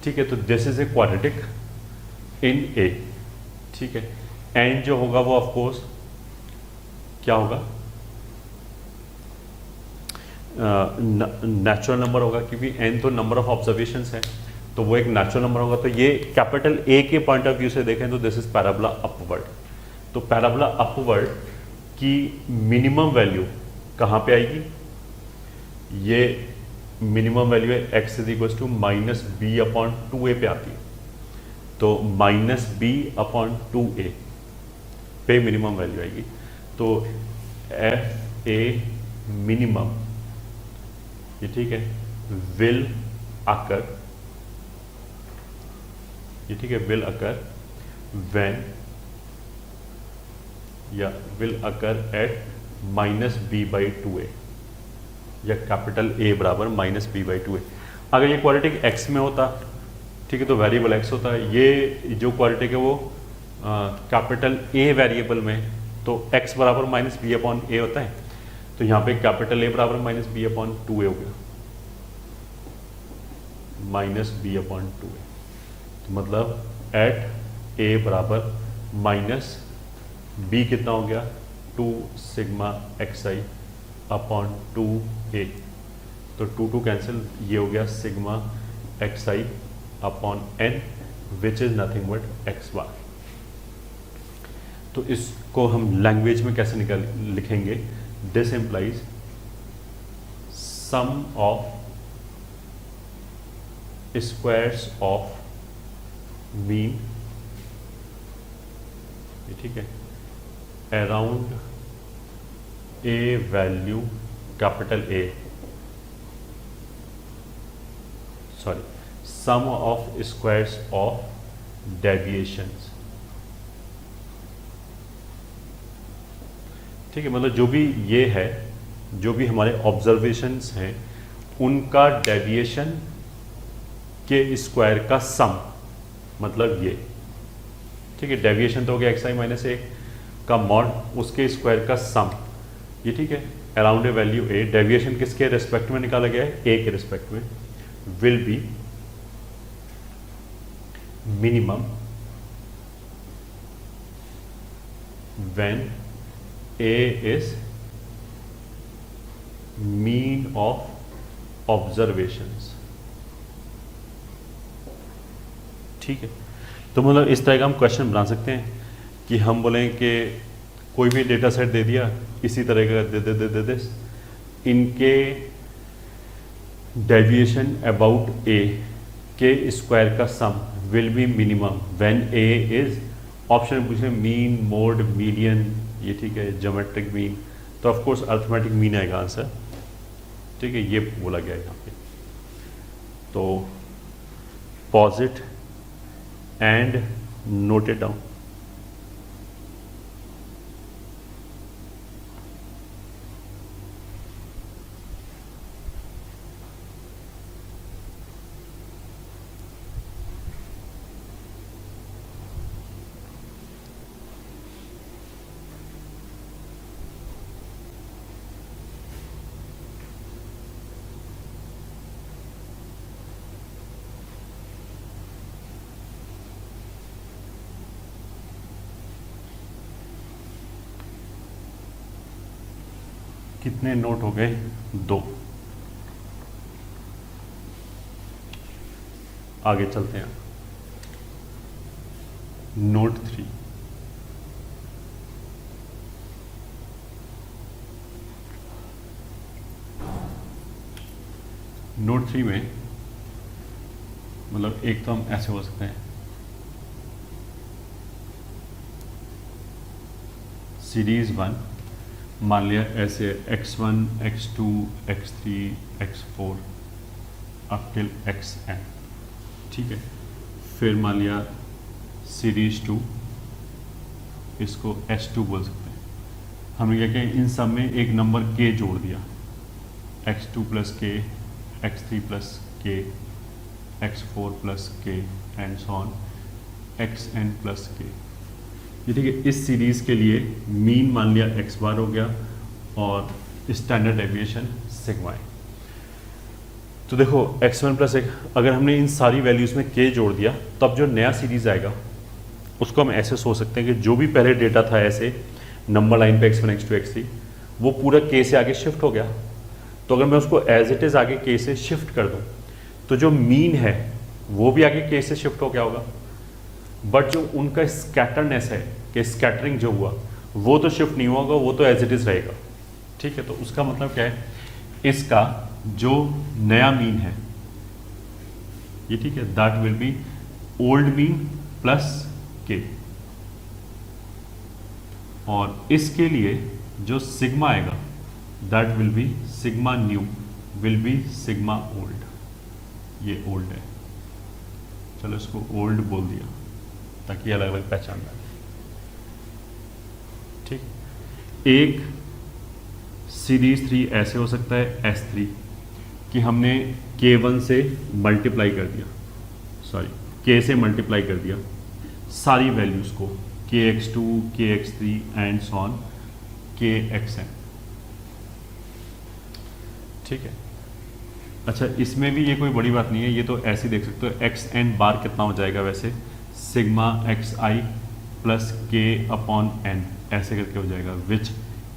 [SPEAKER 1] ठीक है, तो this is a quadratic in a। ठीक है, n जो होगा वो ऑफ कोर्स क्या होगा, नेचुरल नंबर होगा, क्योंकि n तो नंबर ऑफ ऑब्जर्वेशंस है, तो वो एक नेचुरल नंबर होगा। तो ये कैपिटल A के पॉइंट ऑफ व्यू से देखें तो दिस इज पैराबोला अपवर्ड। तो पैराबोला अपवर्ड की मिनिमम वैल्यू कहाँ पे आएगी, ये मिनिमम वैल्यू है x is equal to -b/2a पे आती है, तो -b/2a पे मिनिमम वैल्यू आएगी। तो एफ ए मिनिमम, ये ठीक है, विल अकर, ये ठीक है, विल अकर व्हेन, या विल अकर एट -b/2a, या कैपिटल A बराबर -b/2a। अगर ये क्वाड्रेटिक x में होता, ठीक है, तो वेरिएबल x होता है। ये जो क्वाड्रेटिक है वो कैपिटल A वेरिएबल में, तो x बराबर -b/a होता है, तो यहाँ पे कैपिटल A बराबर -b/2a हो गया, -b/2a। तो मतलब एट A बराबर माइनस b कितना हो गया, 2 सिग्मा xi/2a। तो 2 कैंसिल, ये हो गया sigma xi/n which is nothing but x bar. तो इसको हम लैंग्वेज में कैसे लिखेंगे, this implies sum of squares of mean, ठीक है, around a value capital A, sorry, sum of squares of deviations. ठीक है, मतलब जो भी ये है, जो भी हमारे ऑब्जर्वेशंस हैं उनका डेविएशन के स्क्वायर का सम, मतलब ये, ठीक है, डेविएशन तो हो गया xi-a का मॉड, उसके स्क्वायर का सम, ये ठीक है, around a value a, deviation किसके रिस्पेक्ट में निकाला गया है, a के रिस्पेक्ट में, will be minimum when a is mean of observations. ठीक है, तो मतलब इस तरह का हम क्वेश्चन बना सकते हैं कि हम बोलें कि कोई भी डेटा सेट दे दिया, इसी तरह का दे दे इनके डेविएशन अबाउट ए के स्क्वायर का sum will be minimum when A is, option पूछे मीन, मोड, मीडियन, ये ठीक है, ज्योमेट्रिक मीन, तो ऑफ कोर्स अरिथमेटिक मीन आएगा आंसर। ठीक है, ये बोला गया है यहाँ पे। तो pause it and note it down. कितने नोट हो गए, 2। आगे चलते हैं, नोट 3। नोट 3 में मतलब एक तो हम ऐसे हो सकते हैं, सीरीज 1 मान लिया ऐसे x1, x2, x3, x4 up till xn, ठीक है। फिर मान लिया सीरीज 2 इसको S2 बोल सकते हैं। हमने क्या किया, इन सब में एक नंबर k जोड़ दिया, x2 प्लस के, x3 प्लस के, x4 प्लस के and so on xn plus के। ये ठीक है, इस सीरीज़ के लिए मीन मान लिया x बार हो गया और स्टैंडर्ड डेविएशन सिग्मा है। तो देखो x1 प्लस एक, अगर हमने इन सारी वैल्यूज़ में k जोड़ दिया तब जो नया सीरीज़ आएगा उसको हम ऐसे सोच सकते हैं कि जो भी पहले डेटा था ऐसे नंबर लाइन पे x1 x2 x3 वो पूरा k से आगे शिफ्ट हो गया। तो अगर मैं उसको एज इट इज़ आगे k से शिफ्ट कर दूं तो जो मीन है वो भी आगे k से शिफ्ट हो गया होगा, बट जो उनका स्कैटरनेस है कि स्कैटरिंग जो हुआ वो तो शिफ्ट नहीं होगा, वो तो एज इट इज़ रहेगा। ठीक है, तो उसका मतलब क्या है, इसका जो नया मीन है ये ठीक है, that will be old mean plus के, और इसके लिए जो सिग्मा आएगा that will be sigma new will be sigma old. ये ओल्ड है, चलो इसको ओल्ड बोल दिया ताकि अलग अलग पहचान रहे। ठीक, एक सीरीज 3 ऐसे हो सकता है S3 कि हमने K1 से मल्टीप्लाई कर दिया, सॉरी K से मल्टीप्लाई कर दिया सारी वैल्यूज़ को, KX2 KX3 and so on KXN। ठीक है, अच्छा इसमें भी ये कोई बड़ी बात नहीं है, ये तो ऐसे ही देख सकते हो XN बार कितना हो जाएगा वैसे, sigma XI plus K upon N ऐसे करके हो जाएगा, which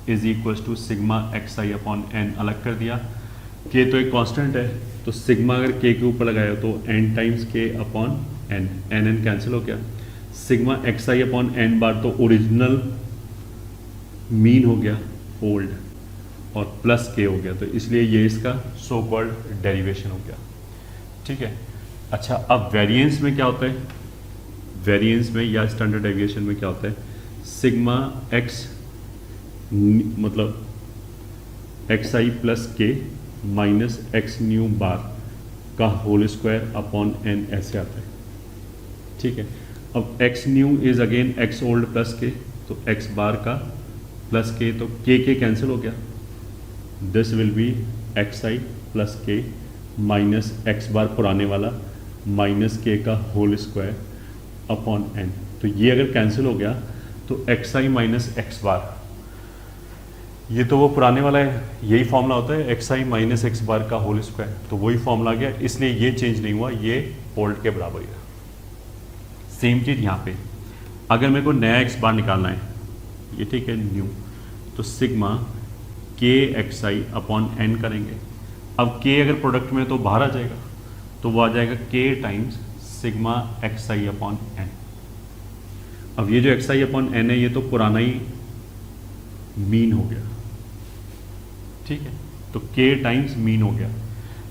[SPEAKER 1] is equals to sigma XI upon N। अलग कर दिया, K तो एक कांस्टेंट है तो सिग्मा अगर K के ऊपर लगाया तो N times K upon N, N cancel हो गया, सिग्मा XI अपॉन N बार तो ओरिजिनल मीन हो गया ओल्ड और प्लस K हो गया, तो इसलिए ये इसका सो कॉल्ड डेरिवेशन हो गया। ठीक है, अच्छा अब वेरिएंस में क्या होता है, वेरिएंस में या स्टैंडर्ड डेविएशन में क्या होता है, सिग्मा x मतलब XI plus K minus x new bar का होल स्क्वायर अपॉन N ऐसे आता है। ठीक है, अब x new is again x old plus K, तो x बार का प्लस K, तो K कैंसिल हो गया, this will B XI plus K minus x बार पुराने वाला माइनस K का होल स्क्वायर अपॉन N। तो ये अगर कैंसिल हो गया तो XI माइनस x बार, ये तो वो पुराने वाला है, यही फॉर्मूला होता है XI माइनस x बार का होल स्क्वायर, तो वही फॉर्मूला आ गया, इसलिए ये चेंज नहीं हुआ, ये ओल्ड के बराबर ही है। सेम चीज़ यहाँ पे, अगर मेरे को नया x बार निकालना है, ये ठीक है न्यू, तो सिग्मा KXI अपॉन N करेंगे। अब K अगर प्रोडक्ट में तो बाहर आ जाएगा, तो वो आ जाएगा K times sigma XI upon N। अब ये जो XI अपॉन N है ये तो पुराना ही मीन हो गया। ठीक है, तो K टाइम्स मीन हो गया।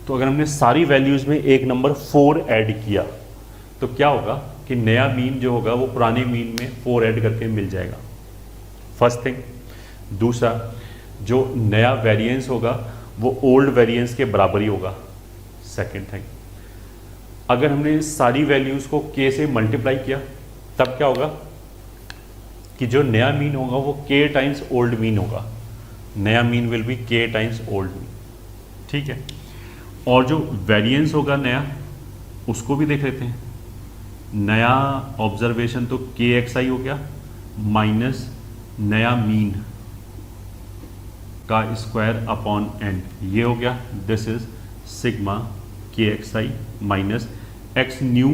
[SPEAKER 1] तो अगर हमने सारी वैल्यूज़ में एक नंबर 4 ऐड किया तो क्या होगा कि नया मीन जो होगा वो पुराने मीन में 4 ऐड करके मिल जाएगा, फर्स्ट थिंग। दूसरा, जो नया वेरिएंस होगा वो ओल्ड वेरिएंस के बराबर ही होगा, सेकेंड थिंग। अगर हमने सारी वैल्यूज़ को K से मल्टीप्लाई किया तब क्या होगा कि जो नया मीन होगा वो K टाइम्स ओल्ड मीन होगा, नया mean will B K times old mean. ठीक है, और जो वेरिएंस होगा नया उसको भी देख लेते हैं। नया ऑब्जर्वेशन तो KXI हो गया माइनस नया मीन का स्क्वायर अपॉन N, ये हो गया, this is sigma KXI minus x new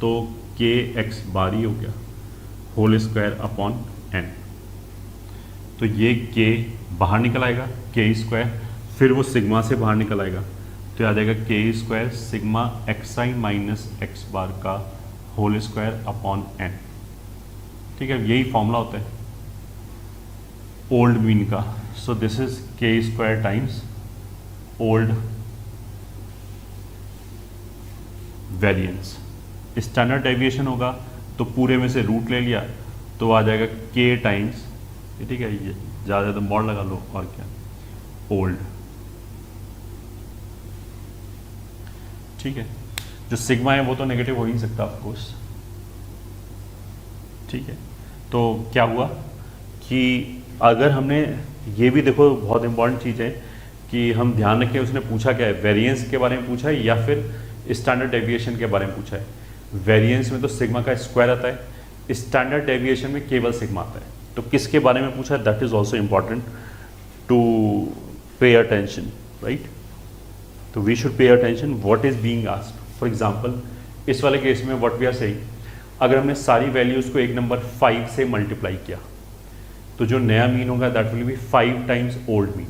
[SPEAKER 1] तो KX बार ही हो गया होल स्क्वायर अपॉन N। तो ये K बाहर निकल आएगा K स्क्वायर, फिर वो सिग्मा से बाहर निकल आएगा तो आ जाएगा K square sigma XI minus x bar का होल स्क्वायर अपॉन N। ठीक है, यही फॉर्मूला होता है ओल्ड मीन का। सो this is K square times old variance. Standard deviation होगा तो पूरे में से रूट ले लिया तो आ जाएगा K टाइम्स, ठीक है, ये ज़्यादा तो मॉड लगा लो और क्या, ओल्ड। ठीक है, जो सिग्मा है वो तो नेगेटिव हो ही नहीं सकता ऑफकोर्स। ठीक है, तो क्या हुआ कि अगर हमने ये भी देखो बहुत इंपॉर्टेंट चीज़ है कि हम ध्यान रखें उसने पूछा क्या है, वेरिएंस के बारे में पूछा है या फिर स्टैंडर्ड डेविएशन के बारे में पूछा है। वेरिएंस में तो सिग्मा का स्क्वायर आता है, स्टैंडर्ड डेविएशन में केवल सिग्मा आता है। तो किसके बारे में पूछा है, that is also important to pay attention, right. तो we should pay attention what is being asked. For example इस वाले केस में व्हाट वी आर सेइंग, अगर हमने सारी वैल्यूज को एक नंबर 5 से मल्टीप्लाई किया तो जो नया मीन होगा that will B 5 times old mean,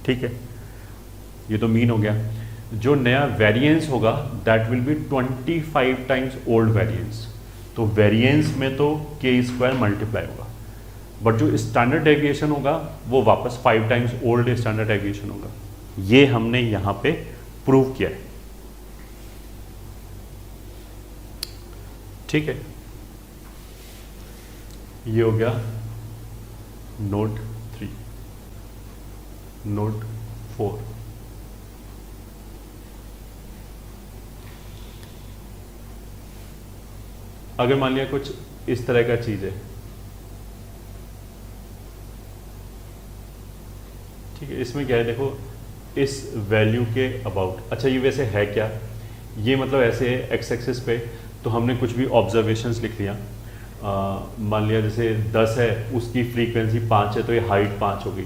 [SPEAKER 1] ठीक है, ये तो मीन हो गया। जो नया वेरिएंस होगा that will B 25 times old variance. तो वेरिएंस में तो के स्क्वायर मल्टीप्लाई होगा, बट जो स्टैंडर्ड डेविएशन होगा वो वापस 5 टाइम्स ओल्ड स्टैंडर्ड डेविएशन होगा। ये हमने यहां पे प्रूव किया है, ठीक है। ये हो गया नोट 3। नोट 4, अगर मान लिया कुछ इस तरह का चीज है, ठीक है, इसमें क्या है देखो, इस वैल्यू के अबाउट, अच्छा ये वैसे है क्या, ये मतलब ऐसे है एक्स एक्सिस पे, तो हमने कुछ भी ऑब्जर्वेशंस लिख लिया। मान लिया जैसे 10 है उसकी फ्रीक्वेंसी 5 है तो ये हाइट 5 हो गई।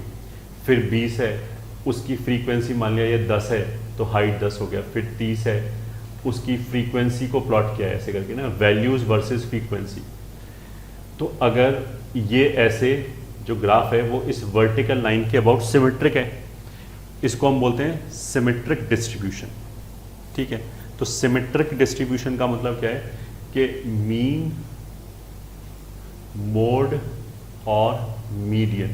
[SPEAKER 1] फिर 20 है उसकी फ्रीक्वेंसी मान लिया ये 10 है तो हाइट 10 हो गया। फिर 30 है उसकी फ्रीक्वेंसी को प्लॉट किया है ऐसे करके ना, वैल्यूज वर्सेस फ्रीक्वेंसी। तो अगर ये ऐसे जो ग्राफ है वो इस वर्टिकल लाइन के अबाउट सिमेट्रिक है, इसको हम बोलते हैं सिमेट्रिक डिस्ट्रीब्यूशन, ठीक है। तो सिमेट्रिक डिस्ट्रीब्यूशन का मतलब क्या है कि मीन, मोड और मीडियन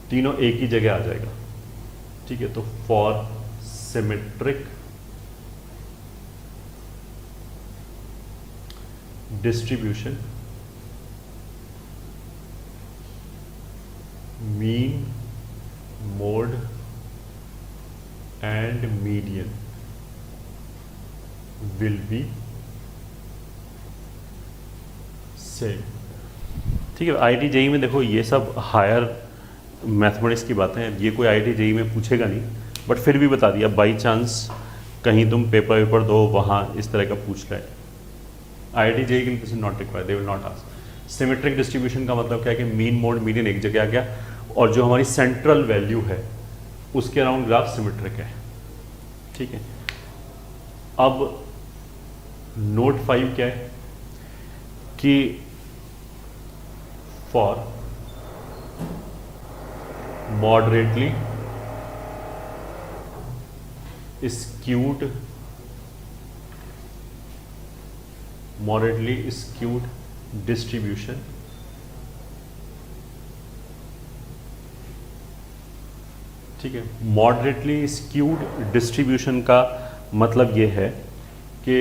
[SPEAKER 1] तीनों एक ही जगह आ जाएगा, ठीक है। तो for symmetric distribution mean, mode and median will be same, ठीक है। आईआईटी जेईई में देखो ये सब हायर मैथमेटिक्स की बातें हैं, ये कोई आईआईटी जेईई में पूछेगा नहीं, बट फिर भी बता दिया बाई चांस कहीं तुम पेपर वेपर दो वहाँ इस तरह का पूछ रहे हैं। आईआईटी जेईई के लिए this is not required, they will not ask. Symmetric distribution का मतलब क्या है कि मीन, मोड, मीडियन एक जगह आ गया और जो हमारी सेंट्रल वैल्यू है उसके अराउंड ग्राफ सिमेट्रिक है, ठीक है। अब नोट 5 क्या है कि फॉर मॉडरेटली skewed डिस्ट्रीब्यूशन ठीक है। मॉडरेटली स्क्यूड डिस्ट्रीब्यूशन का मतलब ये है कि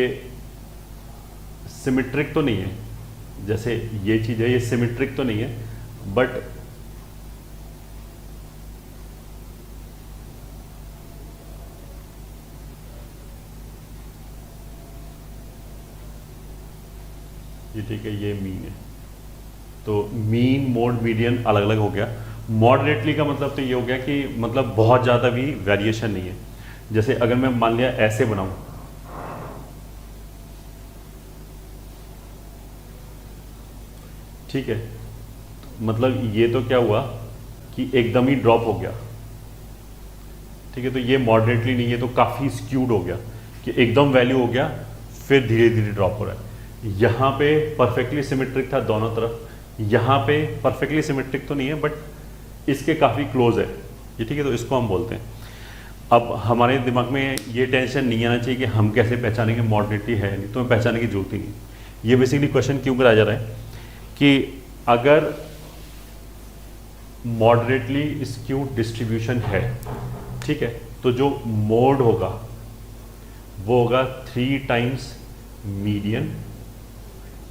[SPEAKER 1] सिमेट्रिक तो नहीं है, जैसे ये चीज़ है ये सिमेट्रिक तो नहीं है, बट ये ठीक है, ये मीन है। तो मीन, मोड, मीडियन अलग अलग हो गया। मॉडरेटली का मतलब तो ये हो गया कि मतलब बहुत ज़्यादा भी वेरिएशन नहीं है। जैसे अगर मैं मान लिया ऐसे बनाऊं, ठीक है, मतलब ये तो क्या हुआ कि एकदम ही ड्रॉप हो गया, ठीक है। तो ये मॉडरेटली नहीं है, तो काफ़ी स्क्यूड हो गया कि एकदम वैल्यू हो गया फिर धीरे धीरे ड्रॉप हो रहा है। यहाँ पे परफेक्टली सिमेट्रिक था दोनों तरफ, यहाँ पे परफेक्टली सिमेट्रिक तो नहीं है बट इसके काफ़ी क्लोज है ये, ठीक है। तो इसको हम बोलते हैं। अब हमारे दिमाग में ये टेंशन नहीं आना चाहिए कि हम कैसे पहचानेंगे मॉडरेटली है नहीं, तो पहचानने की जरूरत ही नहीं। ये बेसिकली क्वेश्चन क्यों कराया जा रहा है कि अगर मॉडरेटली स्क्यूड डिस्ट्रीब्यूशन है, ठीक है, तो जो मोड होगा वो होगा 3 times median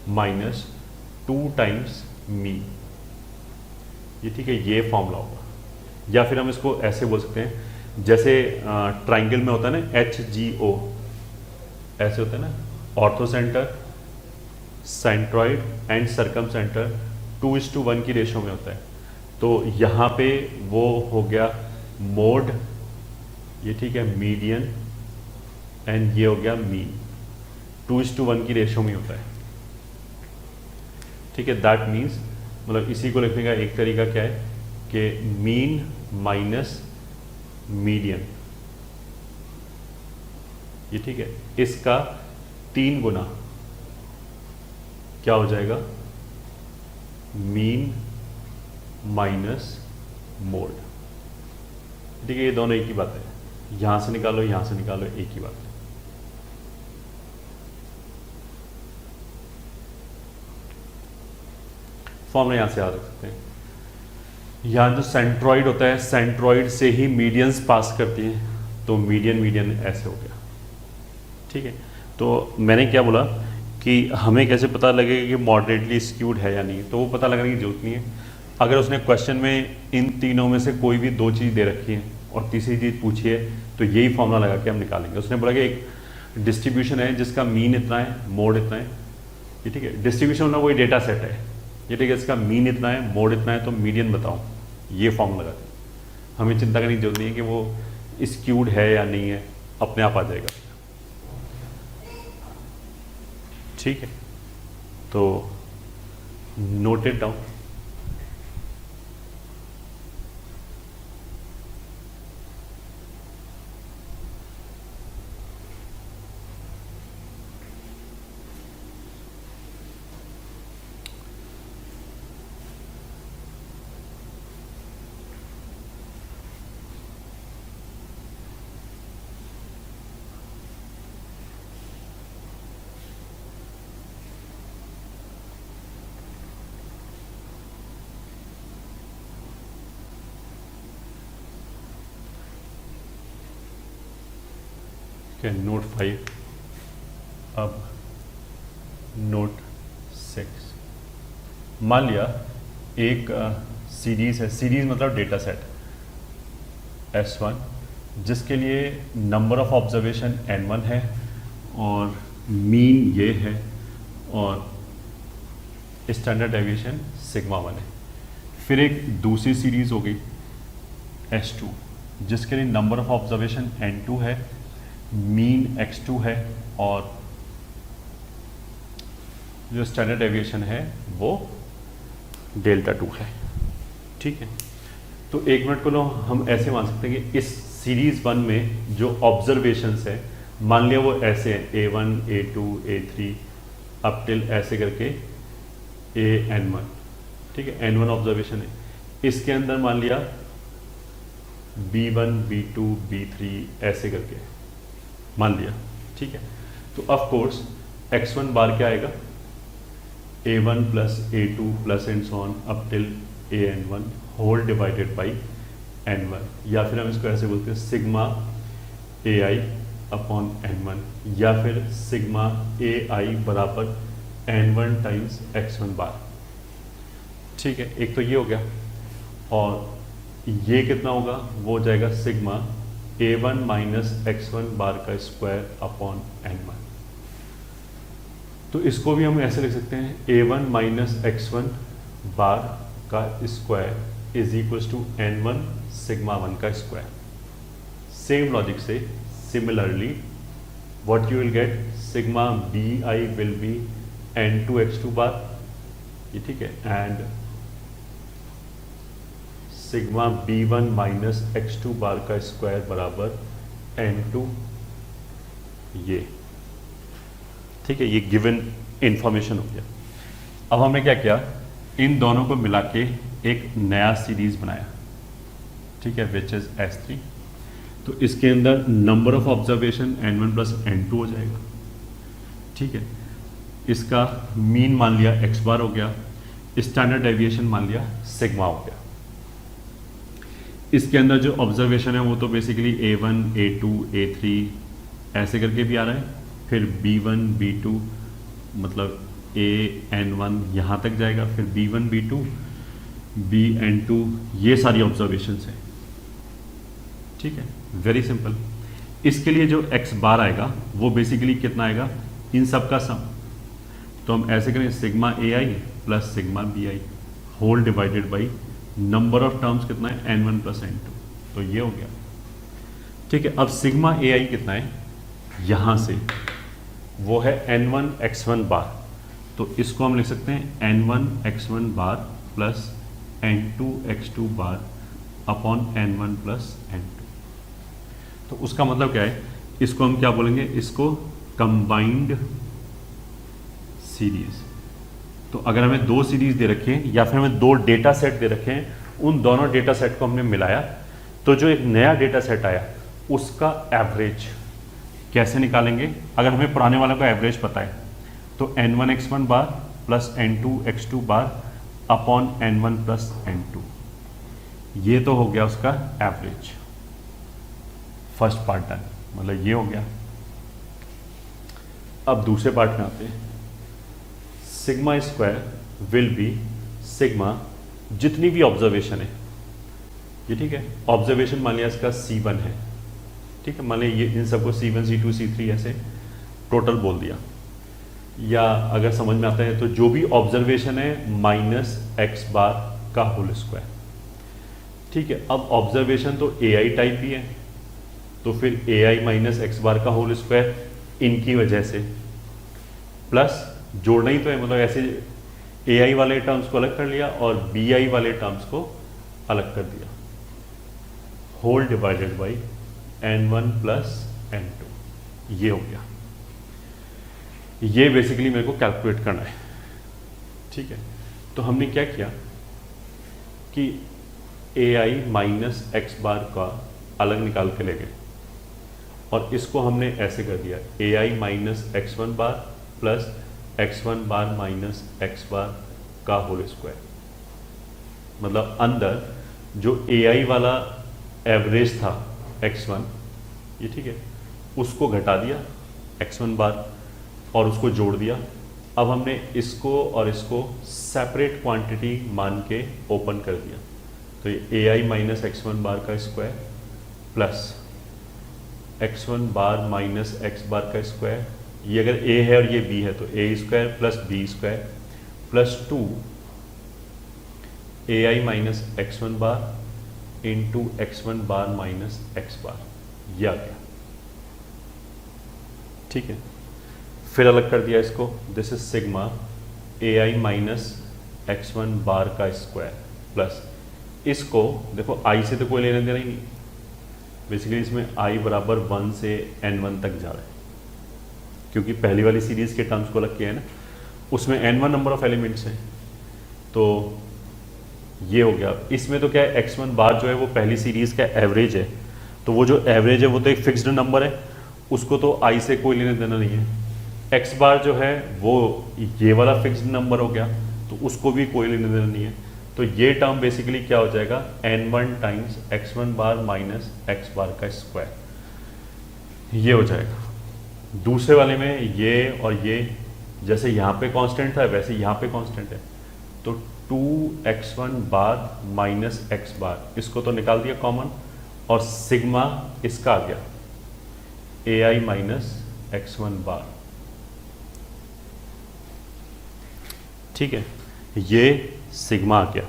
[SPEAKER 1] minus 2 times mean, ये ठीक है, ये फॉर्मूला होगा। या फिर हम इसको ऐसे बोल सकते हैं जैसे ट्राइंगल में होता है ना HGO, ऐसे होता है ना, ऑर्थो सेंटर, सेंट्रॉइड एंड सरकमसेंटर 2:1 की रेशो में होता है। तो यहाँ पे वो हो गया मोड, ये ठीक है, मीडियन एंड ये हो गया मीन, 2:1 की रेशो में होता है। ठीक है, दैट मीन्स मतलब इसी को लिखने का एक तरीका क्या है कि मीन माइनस मीडियन, ये ठीक है, इसका 3 गुना क्या हो जाएगा, मीन माइनस मोड। ठीक है, ये दोनों एक ही बात है, यहां से निकालो यहां से निकालो, एक ही बात है। फॉर्मूला यहां से याद रख सकते हैं। यहां जो सेंट्रॉइड होता है, सेंट्रॉइड से ही मीडियंस पास करती हैं, तो मीडियन मीडियन ऐसे हो गया। ठीक है, तो मैंने क्या बोला कि हमें कैसे पता लगेगा कि मॉडरेटली स्क्यूड है या नहीं, तो वो पता लगाने की जरूरत नहीं है। अगर उसने क्वेश्चन में इन तीनों में से कोई भी 2 चीज़ दे रखी है और तीसरी चीज़ पूछी है, तो यही फॉर्मूला लगा के हम निकालेंगे। उसने बोला कि एक डिस्ट्रीब्यूशन है जिसका मीन इतना है, मोड इतना है, ये ठीक है, डिस्ट्रीब्यूशन मतलब वही डेटा सेट है, ये ठीक है, इसका मीन इतना है, मोड इतना है, तो मीडियन बताओ, ये फॉर्मूला लगाते हैं। हमें चिंता करने की जरूरत नहीं है कि वो स्क्यूड है या नहीं है, अपने आप आ जाएगा। ठीक है, तो नोट इट डाउन। नोट 5, अब नोट 6। मान लिया एक सीरीज है, सीरीज मतलब डेटा सेट S1, जिसके लिए नंबर ऑफ ऑब्जर्वेशन N1 है और मीन ये है और स्टैंडर्ड डेविएशन सिग्मा 1 है। फिर एक दूसरी सीरीज हो गई S2, जिसके लिए नंबर ऑफ ऑब्जर्वेशन N2 है, मीन x2 है और जो स्टैंडर्ड डेविएशन है वो डेल्टा 2 है। ठीक है, तो 1 मिनट को हम ऐसे मान सकते हैं कि इस सीरीज 1 में जो ऑब्जर्वेशंस है, मान लिया वो ऐसे हैं A1 A2 A3 up till ऐसे करके AN1। ठीक है, N1 ऑब्जर्वेशन है, इसके अंदर मान लिया B1 B2 B3 ऐसे करके मान लिया। ठीक है, तो ऑफ कोर्स x1 बार क्या आएगा, A1 plus A2 plus and so on up till AN1 whole divided by N1, या फिर हम इसको ऐसे बोलते हैं सिग्मा AI अपॉन N1, या फिर सिग्मा AI बराबर N1 टाइम्स x1 बार। ठीक है, एक तो ये हो गया, और ये कितना होगा, वो हो जाएगा sigma A1 minus x1 bar का स्क्वायर अपॉन N1। तो इसको भी हम ऐसे लिख सकते हैं A1 माइनस x1 बार का square is equals to N1 sigma 1 का स्क्वायर। सेम लॉजिक से similarly what you will get, sigma BI will be N2 x2 bar, ये ठीक है, and sigma B1 minus x2 बार का स्क्वायर बराबर N2 ये। ठीक है, ये गिवन इंफॉर्मेशन हो गया। अब हमने क्या किया, इन दोनों को मिला के एक नया सीरीज बनाया। ठीक है, विच इज S3। तो इसके अंदर number of observation N1 plus N2 हो जाएगा। ठीक है, इसका मीन मान लिया x बार हो गया, स्टैंडर्ड डेविएशन मान लिया सिग्मा हो गया। इसके अंदर जो ऑब्जर्वेशन है वो तो बेसिकली A1 A2 A3 ऐसे करके भी आ रहा है, फिर B1 B2 मतलब AN1 यहाँ तक जाएगा, फिर B1 B2 BN2, ये सारी ऑब्जर्वेशंस हैं। ठीक है, वेरी सिंपल। इसके लिए जो x बार आएगा वो बेसिकली कितना आएगा, इन सब का सम। तो हम ऐसे करें sigma A I plus sigma B I whole divided by number of terms कितना है n1 प्लस n2, तो ये हो गया। ठीक है, अब सिग्मा ए आई कितना है यहाँ से, वो है n1 x1 बार, तो इसको हम लिख सकते हैं n1 x1 bar plus n2 x2 bar upon n1 plus n2। तो उसका मतलब क्या है, इसको हम क्या बोलेंगे, इसको कंबाइंड सीरीज। तो अगर हमें दो सीरीज दे रखे हैं या फिर हमें दो डेटा सेट दे रखे हैं, उन दोनों डेटा सेट को हमने मिलाया, तो जो एक नया डेटा सेट आया उसका एवरेज कैसे निकालेंगे। अगर हमें पुराने वालों का एवरेज पता है तो n1 x1 bar plus n2 x2 bar upon n1 plus n2, ये तो हो गया उसका एवरेज, फर्स्ट पार्ट डन, मतलब ये हो गया। अब दूसरे पार्ट में आते हैं। Sigma square will be sigma जितनी भी ऑब्जर्वेशन है, ये ठीक है, ऑब्जर्वेशन मान लिया इसका C1 है, ठीक है, मान लिया ये इन सबको C1 C2 C3 ऐसे टोटल बोल दिया, या अगर समझ में आता है तो जो भी ऑब्जर्वेशन है माइनस x बार का होल स्क्वायर। ठीक है, अब ऑब्जर्वेशन तो AI टाइप ही है, तो फिर AI माइनस x बार का होल स्क्वायर इनकी वजह से, प्लस जोड़ना ही तो है, मतलब ऐसे AI वाले टर्म्स को अलग कर लिया और BI वाले टर्म्स को अलग कर दिया, whole divided by n1 plus n2, ये हो गया। ये बेसिकली मेरे को कैलकुलेट करना है। ठीक है, तो हमने क्या किया कि AI माइनस x बार का अलग निकाल के ले गए और इसको हमने ऐसे कर दिया AI minus x1 bar plus x1 बार माइनस x बार का होल स्क्वायर। मतलब अंदर जो AI वाला एवरेज था x1, ये ठीक है, उसको घटा दिया x1 बार और उसको जोड़ दिया। अब हमने इसको और इसको सेपरेट क्वांटिटी मान के ओपन कर दिया, तो ये AI माइनस x1 बार का स्क्वायर प्लस x1 बार माइनस x बार का स्क्वायर, ये अगर a है और ये b है तो a square plus b square plus 2 AI minus x1 bar into x1 bar minus x बार, ये आ गया। ठीक है, फिर अलग कर दिया इसको, this is sigma AI minus x1 bar का स्क्वायर प्लस इसको देखो i से तो कोई लेना देना ही नहीं, बेसिकली इसमें i बराबर 1 से n1 तक जा रहा है, क्योंकि पहली वाली सीरीज के टर्म्स को अलग किया है ना, उसमें n1 नंबर ऑफ एलिमेंट्स हैं, तो ये हो गया। इसमें तो क्या है, x1 बार जो है वो पहली सीरीज का एवरेज है, तो वो जो एवरेज है वो तो एक फिक्स्ड नंबर है, उसको तो i से कोई लेना देना नहीं है। x बार जो है वो ये वाला फिक्स्ड नंबर हो गया, तो उसको भी कोई लेना देना नहीं है। तो ये टर्म बेसिकली क्या हो जाएगा, n1 टाइम्स x1 बार माइनस x बार का स्क्वायर, ये हो जाएगा। दूसरे वाले में ये और ये जैसे यहाँ पे कांस्टेंट था वैसे यहाँ पे कांस्टेंट है, तो 2x1 बार माइनस x बार, इसको तो निकाल दिया कॉमन, और सिग्मा इसका आ गया AI माइनस x1 बार। ठीक है, ये सिग्मा आ गया।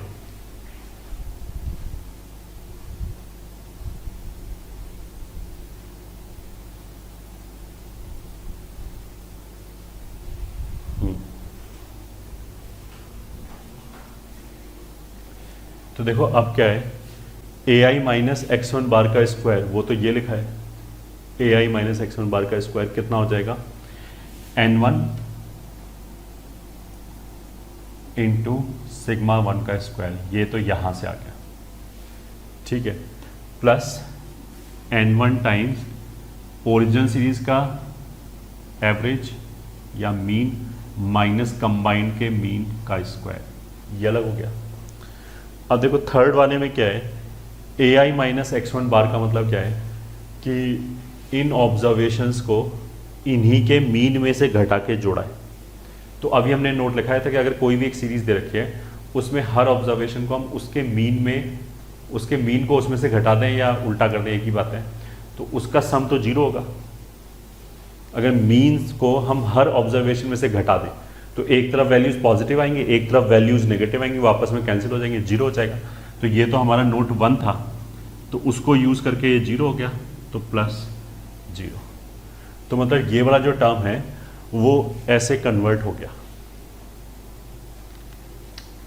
[SPEAKER 1] तो देखो अब क्या है, AI माइनस x1 बार का स्क्वायर, वो तो ये लिखा है, AI माइनस x1 बार का स्क्वायर कितना हो जाएगा, n1 इंटू सिग्मा 1 का स्क्वायर, ये तो यहाँ से आ गया। ठीक है, plus n1 times original series का एवरेज या मीन माइनस कंबाइंड के मीन का स्क्वायर, ये अलग हो गया। अब देखो थर्ड वाले में क्या है, AI माइनस x1 बार का मतलब क्या है कि इन ऑब्जर्वेशंस को इन्हीं के मीन में से घटा के जोड़ा है। तो अभी हमने नोट लिखाया था कि अगर कोई भी एक सीरीज दे रखी है, उसमें हर ऑब्जर्वेशन को हम उसके मीन में, उसके मीन को उसमें से घटा दें या उल्टा कर दें, एक ही बात है, तो उसका सम तो 0 होगा। अगर मीन्स को हम हर ऑब्जर्वेशन में से घटा दें तो एक तरफ वैल्यूज पॉजिटिव आएंगे, एक तरफ वैल्यूज नेगेटिव आएंगे, वो आपस में कैंसिल हो जाएंगे, जीरो हो जाएगा। तो ये तो हमारा नोट 1 था, तो उसको यूज करके ये जीरो हो गया, तो प्लस जीरो। तो मतलब ये वाला जो टर्म है वो ऐसे कन्वर्ट हो गया,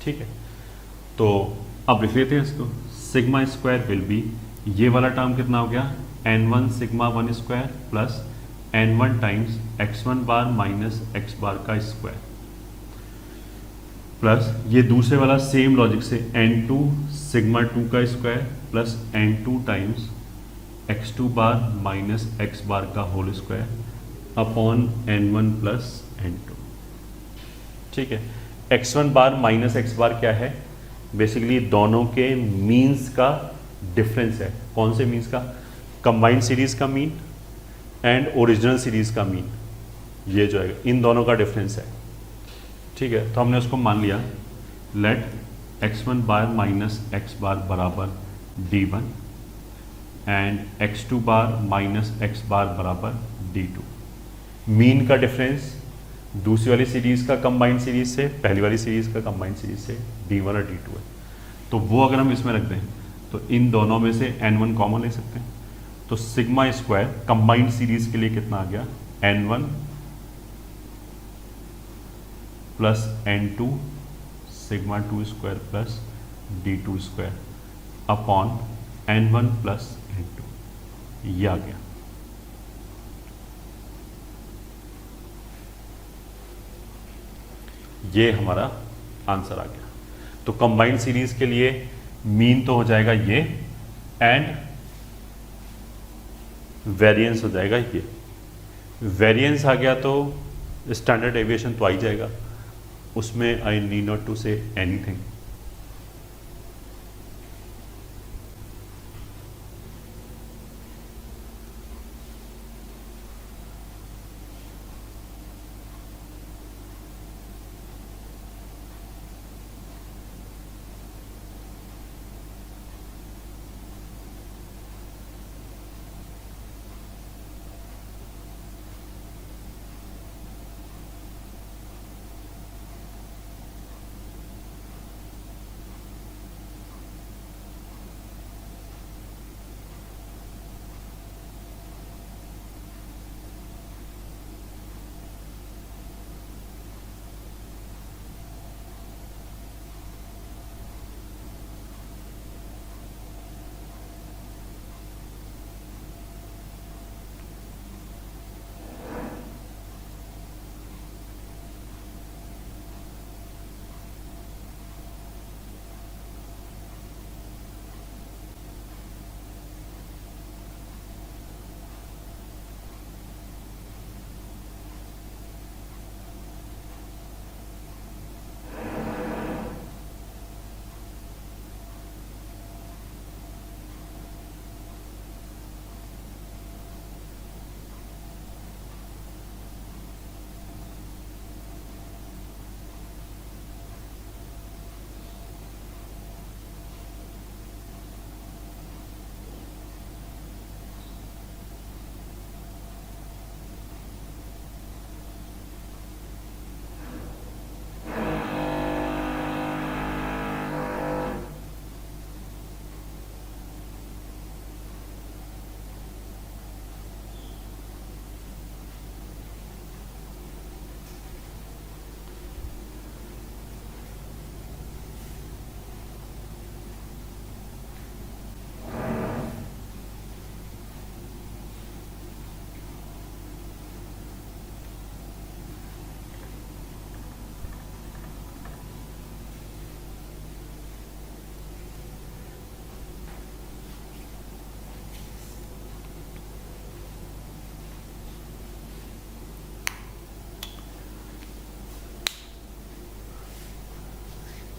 [SPEAKER 1] ठीक है। तो अब लिख लेते हैं इसको, सिग्मा स्क्वायर विल बी, ये वाला टर्म कितना हो गया, n1 sigma 1 square plus n1 times x1 बार माइनस x बार का स्क्वायर, प्लस ये दूसरे वाला सेम लॉजिक से n2 सिग्मा 2 का square plus n2 times x2 बार माइनस x बार का whole square upon n1 plus n2, ठीक है। x1 बार माइनस x बार क्या है, बेसिकली दोनों के मीन्स का डिफरेंस है। कौन से मीन्स का, कंबाइंड सीरीज का मीन एंड ओरिजिनल सीरीज का मीन, ये जो है इन दोनों का डिफरेंस है, ठीक है। तो हमने उसको मान लिया, लेट x1 बार माइनस x बार बराबर d1 and x2 bar minus x बार बराबर d2। मीन का डिफरेंस दूसरी वाली सीरीज का कंबाइंड सीरीज से पहली वाली सीरीज का कंबाइंड सीरीज से d1 और d2 है, तो वो अगर हम इसमें रख दें तो इन दोनों में से n1 कॉमन ले सकते हैं। तो सिग्मा स्क्वायर कंबाइंड सीरीज के लिए कितना आ गया, n1 plus n2 sigma 2 square plus d2 square upon n1 plus n2, ये आ गया। ये हमारा आंसर आ गया। तो कंबाइंड सीरीज के लिए मीन तो हो जाएगा ये, एंड वेरिएंस हो जाएगा ये। वेरिएंस आ गया तो स्टैंडर्ड डेविएशन तो आ ही जाएगा, उसमें I need not to say anything.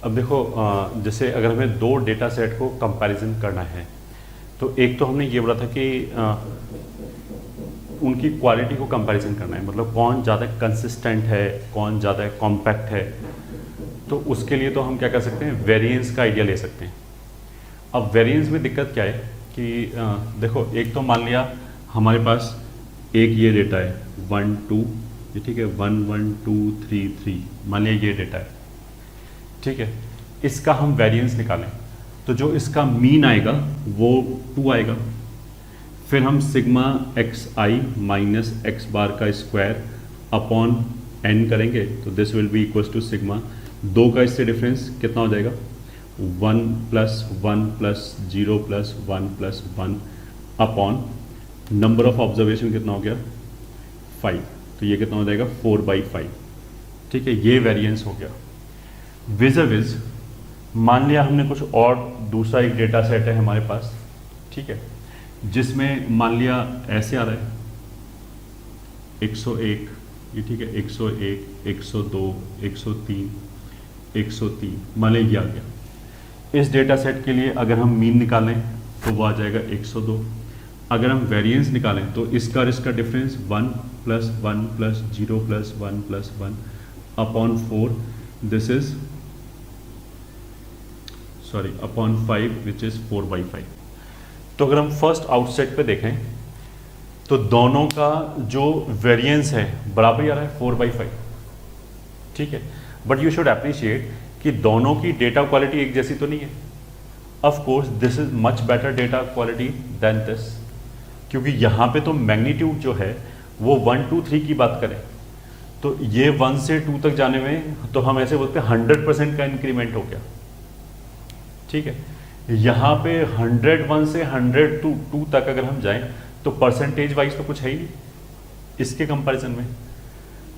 [SPEAKER 1] अब देखो जैसे अगर हमें दो डेटा सेट को कंपैरिजन करना है, तो एक तो हमने ये बोला था कि उनकी क्वालिटी को कंपैरिजन करना है, मतलब कौन ज़्यादा कंसिस्टेंट है, कौन ज़्यादा कॉम्पैक्ट है। तो उसके लिए तो हम क्या कर सकते हैं, वेरिएंस का आइडिया ले सकते हैं। अब वेरिएंस में दिक्कत क्या है कि देखो एक तो मान लिया हमारे पास एक ये डेटा है 1 2 ये ठीक है, 1 1 2 3 3, मान लिया ये डेटा है, ठीक है। इसका हम वेरिएंस निकालें तो जो इसका मीन आएगा वो 2 आएगा। फिर हम सिग्मा एक्स आई माइनस एक्स बार का स्क्वायर अपॉन एन करेंगे तो this will be equals to sigma, 2 का इससे डिफरेंस कितना हो जाएगा, 1 plus 1 plus 0 plus 1 plus 1 upon number of observation कितना हो गया 5, तो ये कितना हो जाएगा 4/5, ठीक है। ये वेरिएंस हो गया। विज़ मान लिया हमने कुछ और दूसरा एक डेटा सेट है हमारे पास, ठीक है, जिसमें मान लिया ऐसे आ रहा है 101, ये ठीक है, 101 102 103 103, मान लिया ये आ गया। इस डेटा सेट के लिए अगर हम मीन निकालें तो वो आ जाएगा 102। अगर हम वेरिएंस निकालें तो इसका और इसका difference 1 plus 1 plus 0 plus 1 plus 1 upon 4, this is upon 5 which is 4/5। तो अगर हम फर्स्ट आउटसेट पे देखें तो दोनों का जो वेरिएंस है बराबर ही आ रहा है 4/5, ठीक है। बट यू शुड अप्रिशिएट कि दोनों की डेटा क्वालिटी एक जैसी तो नहीं है। Of course this is much better data quality than this, क्योंकि यहाँ पे तो मैग्नीट्यूड जो है वो 1 2 3 की बात करें तो ये 1 से 2 तक जाने में तो हम ऐसे बोलते हैं 100% का इंक्रीमेंट हो गया, ठीक है। यहाँ पे 101 से 102 तक अगर हम जाएं तो परसेंटेज वाइज तो कुछ है ही नहीं इसके कंपैरिजन में।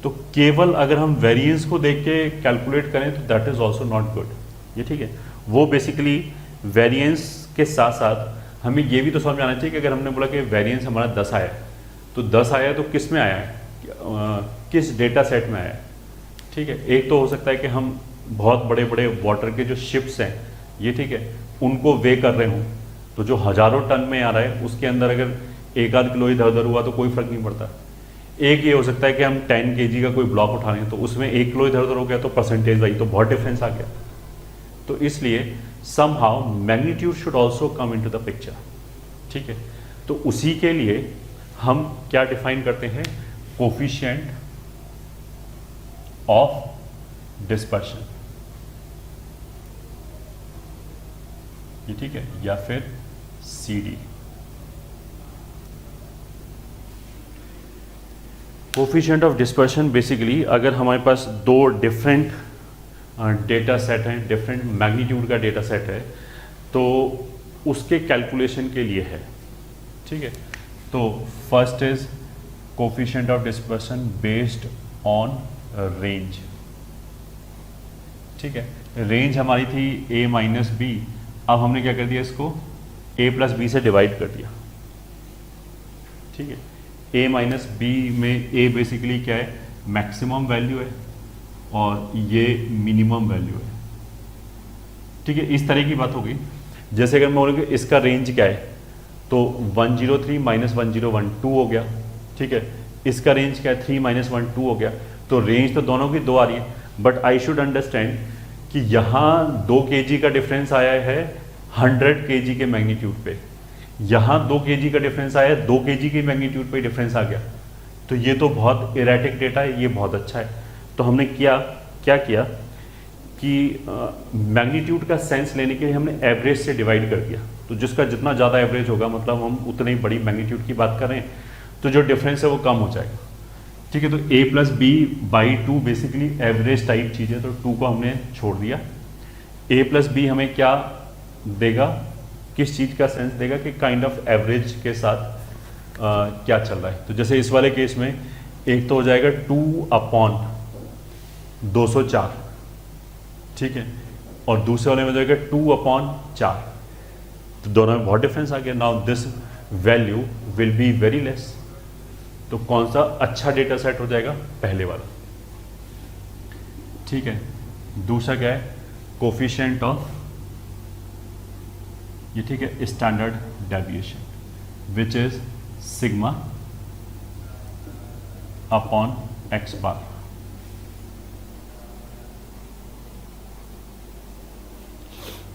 [SPEAKER 1] तो केवल अगर हम वेरिएंस को देख के कैलकुलेट करें तो that is also not good, ये ठीक है। वो बेसिकली वेरिएंस के साथ साथ हमें ये भी तो समझ में आना चाहिए कि अगर हमने बोला कि वेरिएंस हमारा 10 आया तो 10 आया तो किस में आया है, किस डेटा सेट में आया है, ठीक है। एक तो हो सकता है कि हम बहुत बड़े बड़े वाटर के जो शिप्स हैं ये ठीक है उनको वे कर रहे हों, तो जो हज़ारों टन में आ रहा है उसके अंदर अगर 1-8 किलो इधर उधर हुआ तो कोई फर्क नहीं पड़ता। एक ये हो सकता है कि हम 10 kg का कोई ब्लॉक उठा रहे हैं तो उसमें 1 किलो इधर उधर हो गया तो परसेंटेज वाइज तो बहुत डिफरेंस आ गया। तो इसलिए somehow magnitude should also come into the picture, ठीक है। तो उसी के लिए हम क्या डिफाइन करते हैं, कोफिशिएंट ऑफ डिस्पर्शन, ये ठीक है, या फिर CD। Coefficient of dispersion basically अगर हमारे पास 2 डिफरेंट डेटा सेट हैं, डिफरेंट मैग्नीट्यूड का डेटा सेट है तो उसके कैलकुलेशन के लिए है, ठीक है। तो first is coefficient of dispersion based on range, ठीक है। रेंज हमारी थी A माइनस B, अब हमने क्या कर दिया इसको A प्लस B से डिवाइड कर दिया, ठीक है। A माइनस B में A बेसिकली क्या है, मैक्सिमम वैल्यू है और ये मिनिमम वैल्यू है, ठीक है। इस तरह की बात हो गई। जैसे अगर मैं बोलूँ कि इसका रेंज क्या है तो 103 माइनस 1012 हो गया, ठीक है। इसका रेंज क्या है 3 माइनस 1 2 हो गया। तो रेंज तो दोनों की 2 आ रही है, बट आई शुड अंडरस्टैंड कि यहाँ 2 kg का डिफरेंस आया है 100 kg के मैग्नीट्यूड पे, यहाँ 2 kg का डिफरेंस आया है 2 kg के मैग्नीट्यूड पे डिफरेंस आ गया। तो ये तो बहुत इरेटिक डेटा है, ये बहुत अच्छा है। तो हमने क्या किया कि मैग्नीट्यूड का सेंस लेने के लिए हमने एवरेज से डिवाइड कर दिया। तो जिसका जितना ज़्यादा एवरेज होगा मतलब हम उतनी ही बड़ी मैग्नीट्यूड की बात कर रहे हैं तो जो डिफरेंस है वो कम हो जाएगा, ठीक है। तो A plus B by 2 basically average type चीज़ है, तो 2 को हमने छोड़ दिया। A प्लस B हमें क्या देगा, किस चीज़ का सेंस देगा कि काइंड ऑफ एवरेज के साथ क्या चल रहा है। तो जैसे इस वाले केस में एक तो हो जाएगा 2/204, ठीक है, और दूसरे वाले में हो जाएगा 2/4, तो दोनों में बहुत डिफरेंस आ गया। Now this value will be very less. तो कौन सा अच्छा डेटा सेट हो जाएगा, पहले वाला, ठीक है। दूसरा क्या है, कोफिशिएंट ऑफ, ये ठीक है, standard deviation which is sigma upon x बार।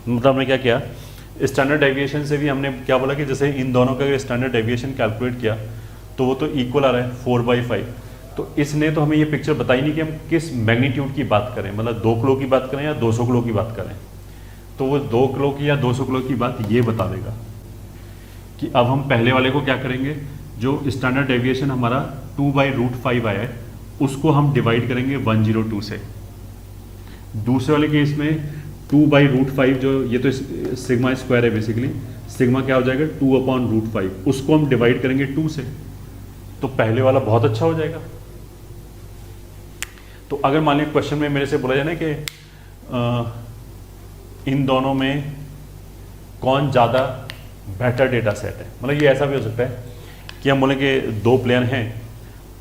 [SPEAKER 1] मतलब हमने क्या किया, स्टैंडर्ड डेविएशन से भी हमने क्या बोला कि जैसे इन दोनों का स्टैंडर्ड डेविएशन कैलकुलेट किया तो वो तो इक्वल आ रहा है 4/5। तो तो इसने तो हमें ये पिक्चर बताई नहीं कि हम किस मैग्नीट्यूड की बात करें, मतलब 2 किलो की बात करें या 200 किलो की बात करें। तो वो 2 किलो की या 200 किलो की बात ये बता देगा कि अब हम पहले वाले को क्या करेंगे, जो स्टैंडर्ड डेविएशन हमारा 2/√5 आया है उसको हम डिवाइड करेंगे 102 से। दूसरे वाले केस में 2/√5 जो ये तो सिग्मा स्क्वायर है बेसिकली, सिग्मा क्या हो जाएगा 2/√5, उसको हम डिवाइड करेंगे 2 से, तो पहले वाला बहुत अच्छा हो जाएगा। तो अगर मान लीजिए क्वेश्चन में मेरे से बोला जाए ना कि इन दोनों में कौन ज़्यादा बेटर डेटा सेट है, मतलब ये ऐसा भी हो सकता है कि हम बोलें कि 2 प्लेयर हैं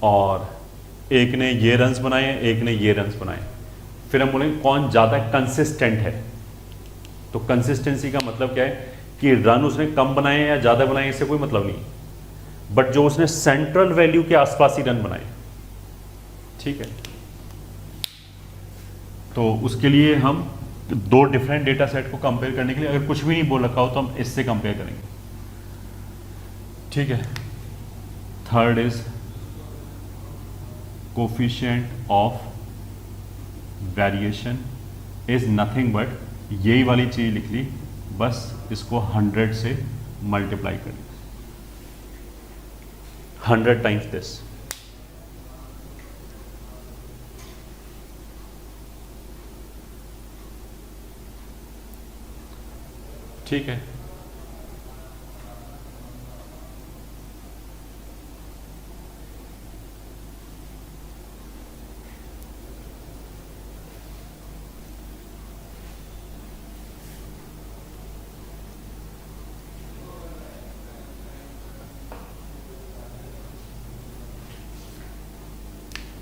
[SPEAKER 1] और एक ने ये रन्स बनाए एक ने ये रन्स बनाए, फिर हम बोलेंगे कौन ज़्यादा कंसिस्टेंट है। तो कंसिस्टेंसी का मतलब क्या है कि रन उसने कम बनाए या ज़्यादा बनाए इससे कोई मतलब नहीं, बट जो उसने सेंट्रल वैल्यू के आसपास ही रन बनाए, ठीक है। तो उसके लिए हम 2 डिफरेंट डेटा सेट को कंपेयर करने के लिए अगर कुछ भी नहीं बोल रखा हो तो हम इससे कंपेयर करेंगे, ठीक है। Third is coefficient of variation is nothing but, यही वाली चीज लिख ली, बस इसको 100 से मल्टीप्लाई कर ली, 100 टाइम्स दिस, ठीक है।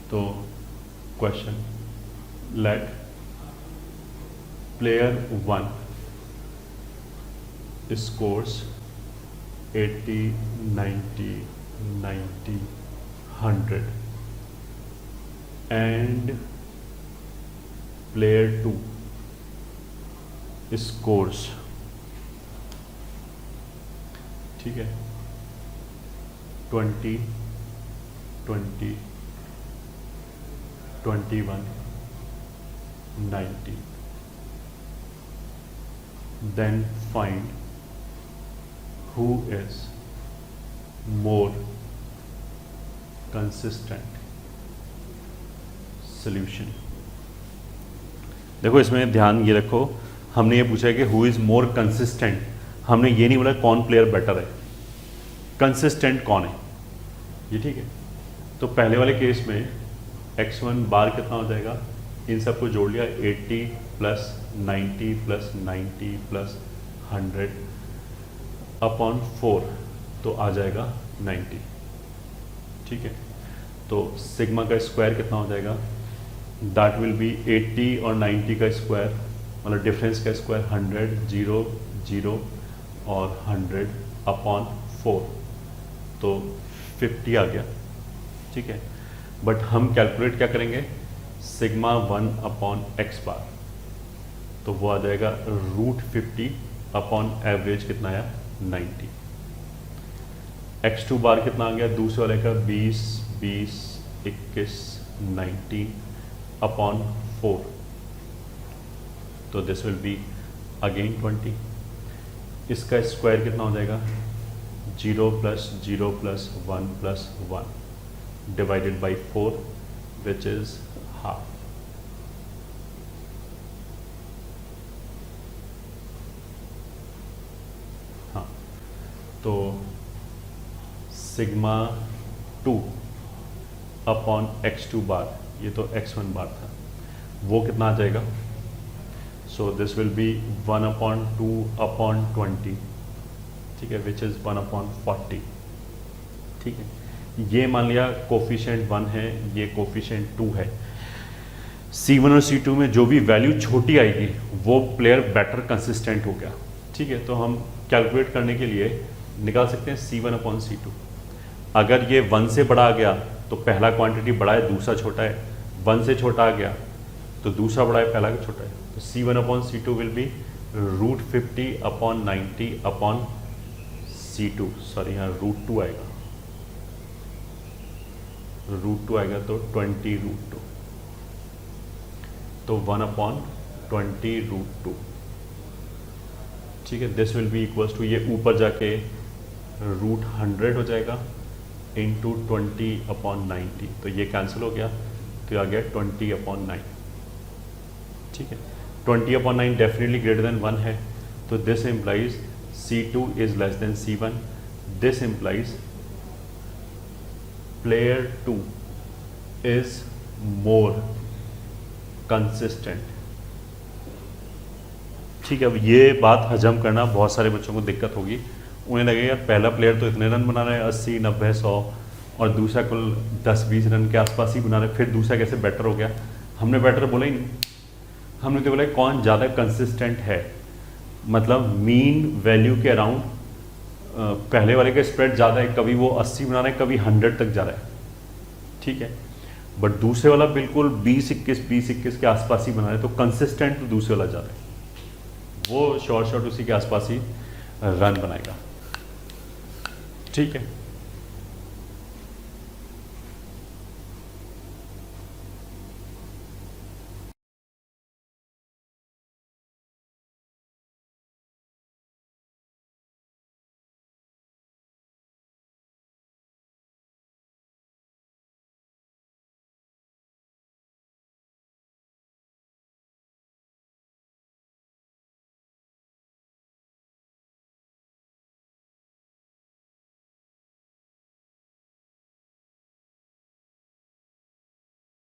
[SPEAKER 1] तो question, late player 1 scores 80, 90, 90, 100 and player 2 scores, ठीक है, 20, 20, 21, 90, then find who is more consistent solution। देखो इसमें ध्यान ये रखो, हमने ये पूछा है कि हु इज मोर कंसिस्टेंट, हमने ये नहीं बोला कौन प्लेयर बेटर है, कंसिस्टेंट कौन है ये, ठीक है। तो पहले वाले केस में x1 बार कितना हो जाएगा, इन सबको जोड़ लिया, 80 प्लस 90 प्लस 90 प्लस 100 अपॉन 4, तो आ जाएगा 90, ठीक है। तो सिग्मा का स्क्वायर कितना हो जाएगा, दैट विल बी 80 और 90 का स्क्वायर, मतलब डिफरेंस का स्क्वायर 100, 0, 0 और 100 अपॉन 4, तो 50 आ गया, ठीक है। बट हम कैलकुलेट क्या करेंगे, सिग्मा 1 अपॉन एक्स बार, तो वो आ जाएगा √50 अपॉन एवरेज कितना आया 90। x2 बार कितना आ गया दूसरे वाले का, 20, 20, 21, 19 अपॉन 4, तो दिस विल बी अगेन 20। इसका स्क्वायर कितना हो जाएगा, 0 plus 0 plus 1 plus 1 divided by 4 which is half. हाँ, तो सिग्मा 2 अपॉन x2 बार, ये तो x1 बार था, वो कितना आ जाएगा, so this will B 1 upon 2 upon 20, ठीक है, विच इज़ 1 अपॉन 40, ठीक है। ये मान लिया कोफिशिएंट 1 है, ये कोफिशिएंट 2 है। C1 और C2 में जो भी वैल्यू छोटी आएगी वो प्लेयर बेटर कंसिस्टेंट हो गया, ठीक है। तो हम कैलकुलेट करने के लिए निकाल सकते हैं C1 अपॉन C2। अगर ये 1 से बड़ा आ गया तो पहला क्वांटिटी बड़ा है दूसरा छोटा है, 1 से छोटा आ गया तो दूसरा बड़ा है पहला छोटा है, तो C1 upon C2 will be √50 upon 90 upon C2, sorry यहाँ √2 आएगा, √2 आएगा तो 20√2, तो 1/20√2, ठीक है। This will be equals to, ये ऊपर जाके √100 हो जाएगा इंटू 20/90, तो ये कैंसिल हो गया, तो ये आ गया 20/9, ठीक है। 20/9 डेफिनेटली ग्रेटर देन 1 है, तो this implies C2 is less than C1, this implies player 2 is more consistent, ठीक है। अब ये बात हजम करना बहुत सारे बच्चों को दिक्कत होगी, उन्हें लगेगा यार पहला प्लेयर तो इतने रन बना रहा है 80, 90, 100, और दूसरा कुल 10-20 रन के आसपास ही बना रहा है, फिर दूसरा कैसे बेटर हो गया। हमने बेटर बोला ही नहीं, हमने तो बोला कौन ज़्यादा कंसिस्टेंट है, मतलब मीन वैल्यू के अराउंड पहले वाले का स्प्रेड ज़्यादा है, कभी वो 80 बना रहा है, कभी 100 तक जा रहा है, ठीक है। बट दूसरे वाला बिल्कुल 20-21 के आसपास ही बना रहा है, तो कंसिस्टेंट तो दूसरे वाला ज़्यादा है, वो शॉर्ट उसी के आसपास ही रन बनाएगा, ठीक है।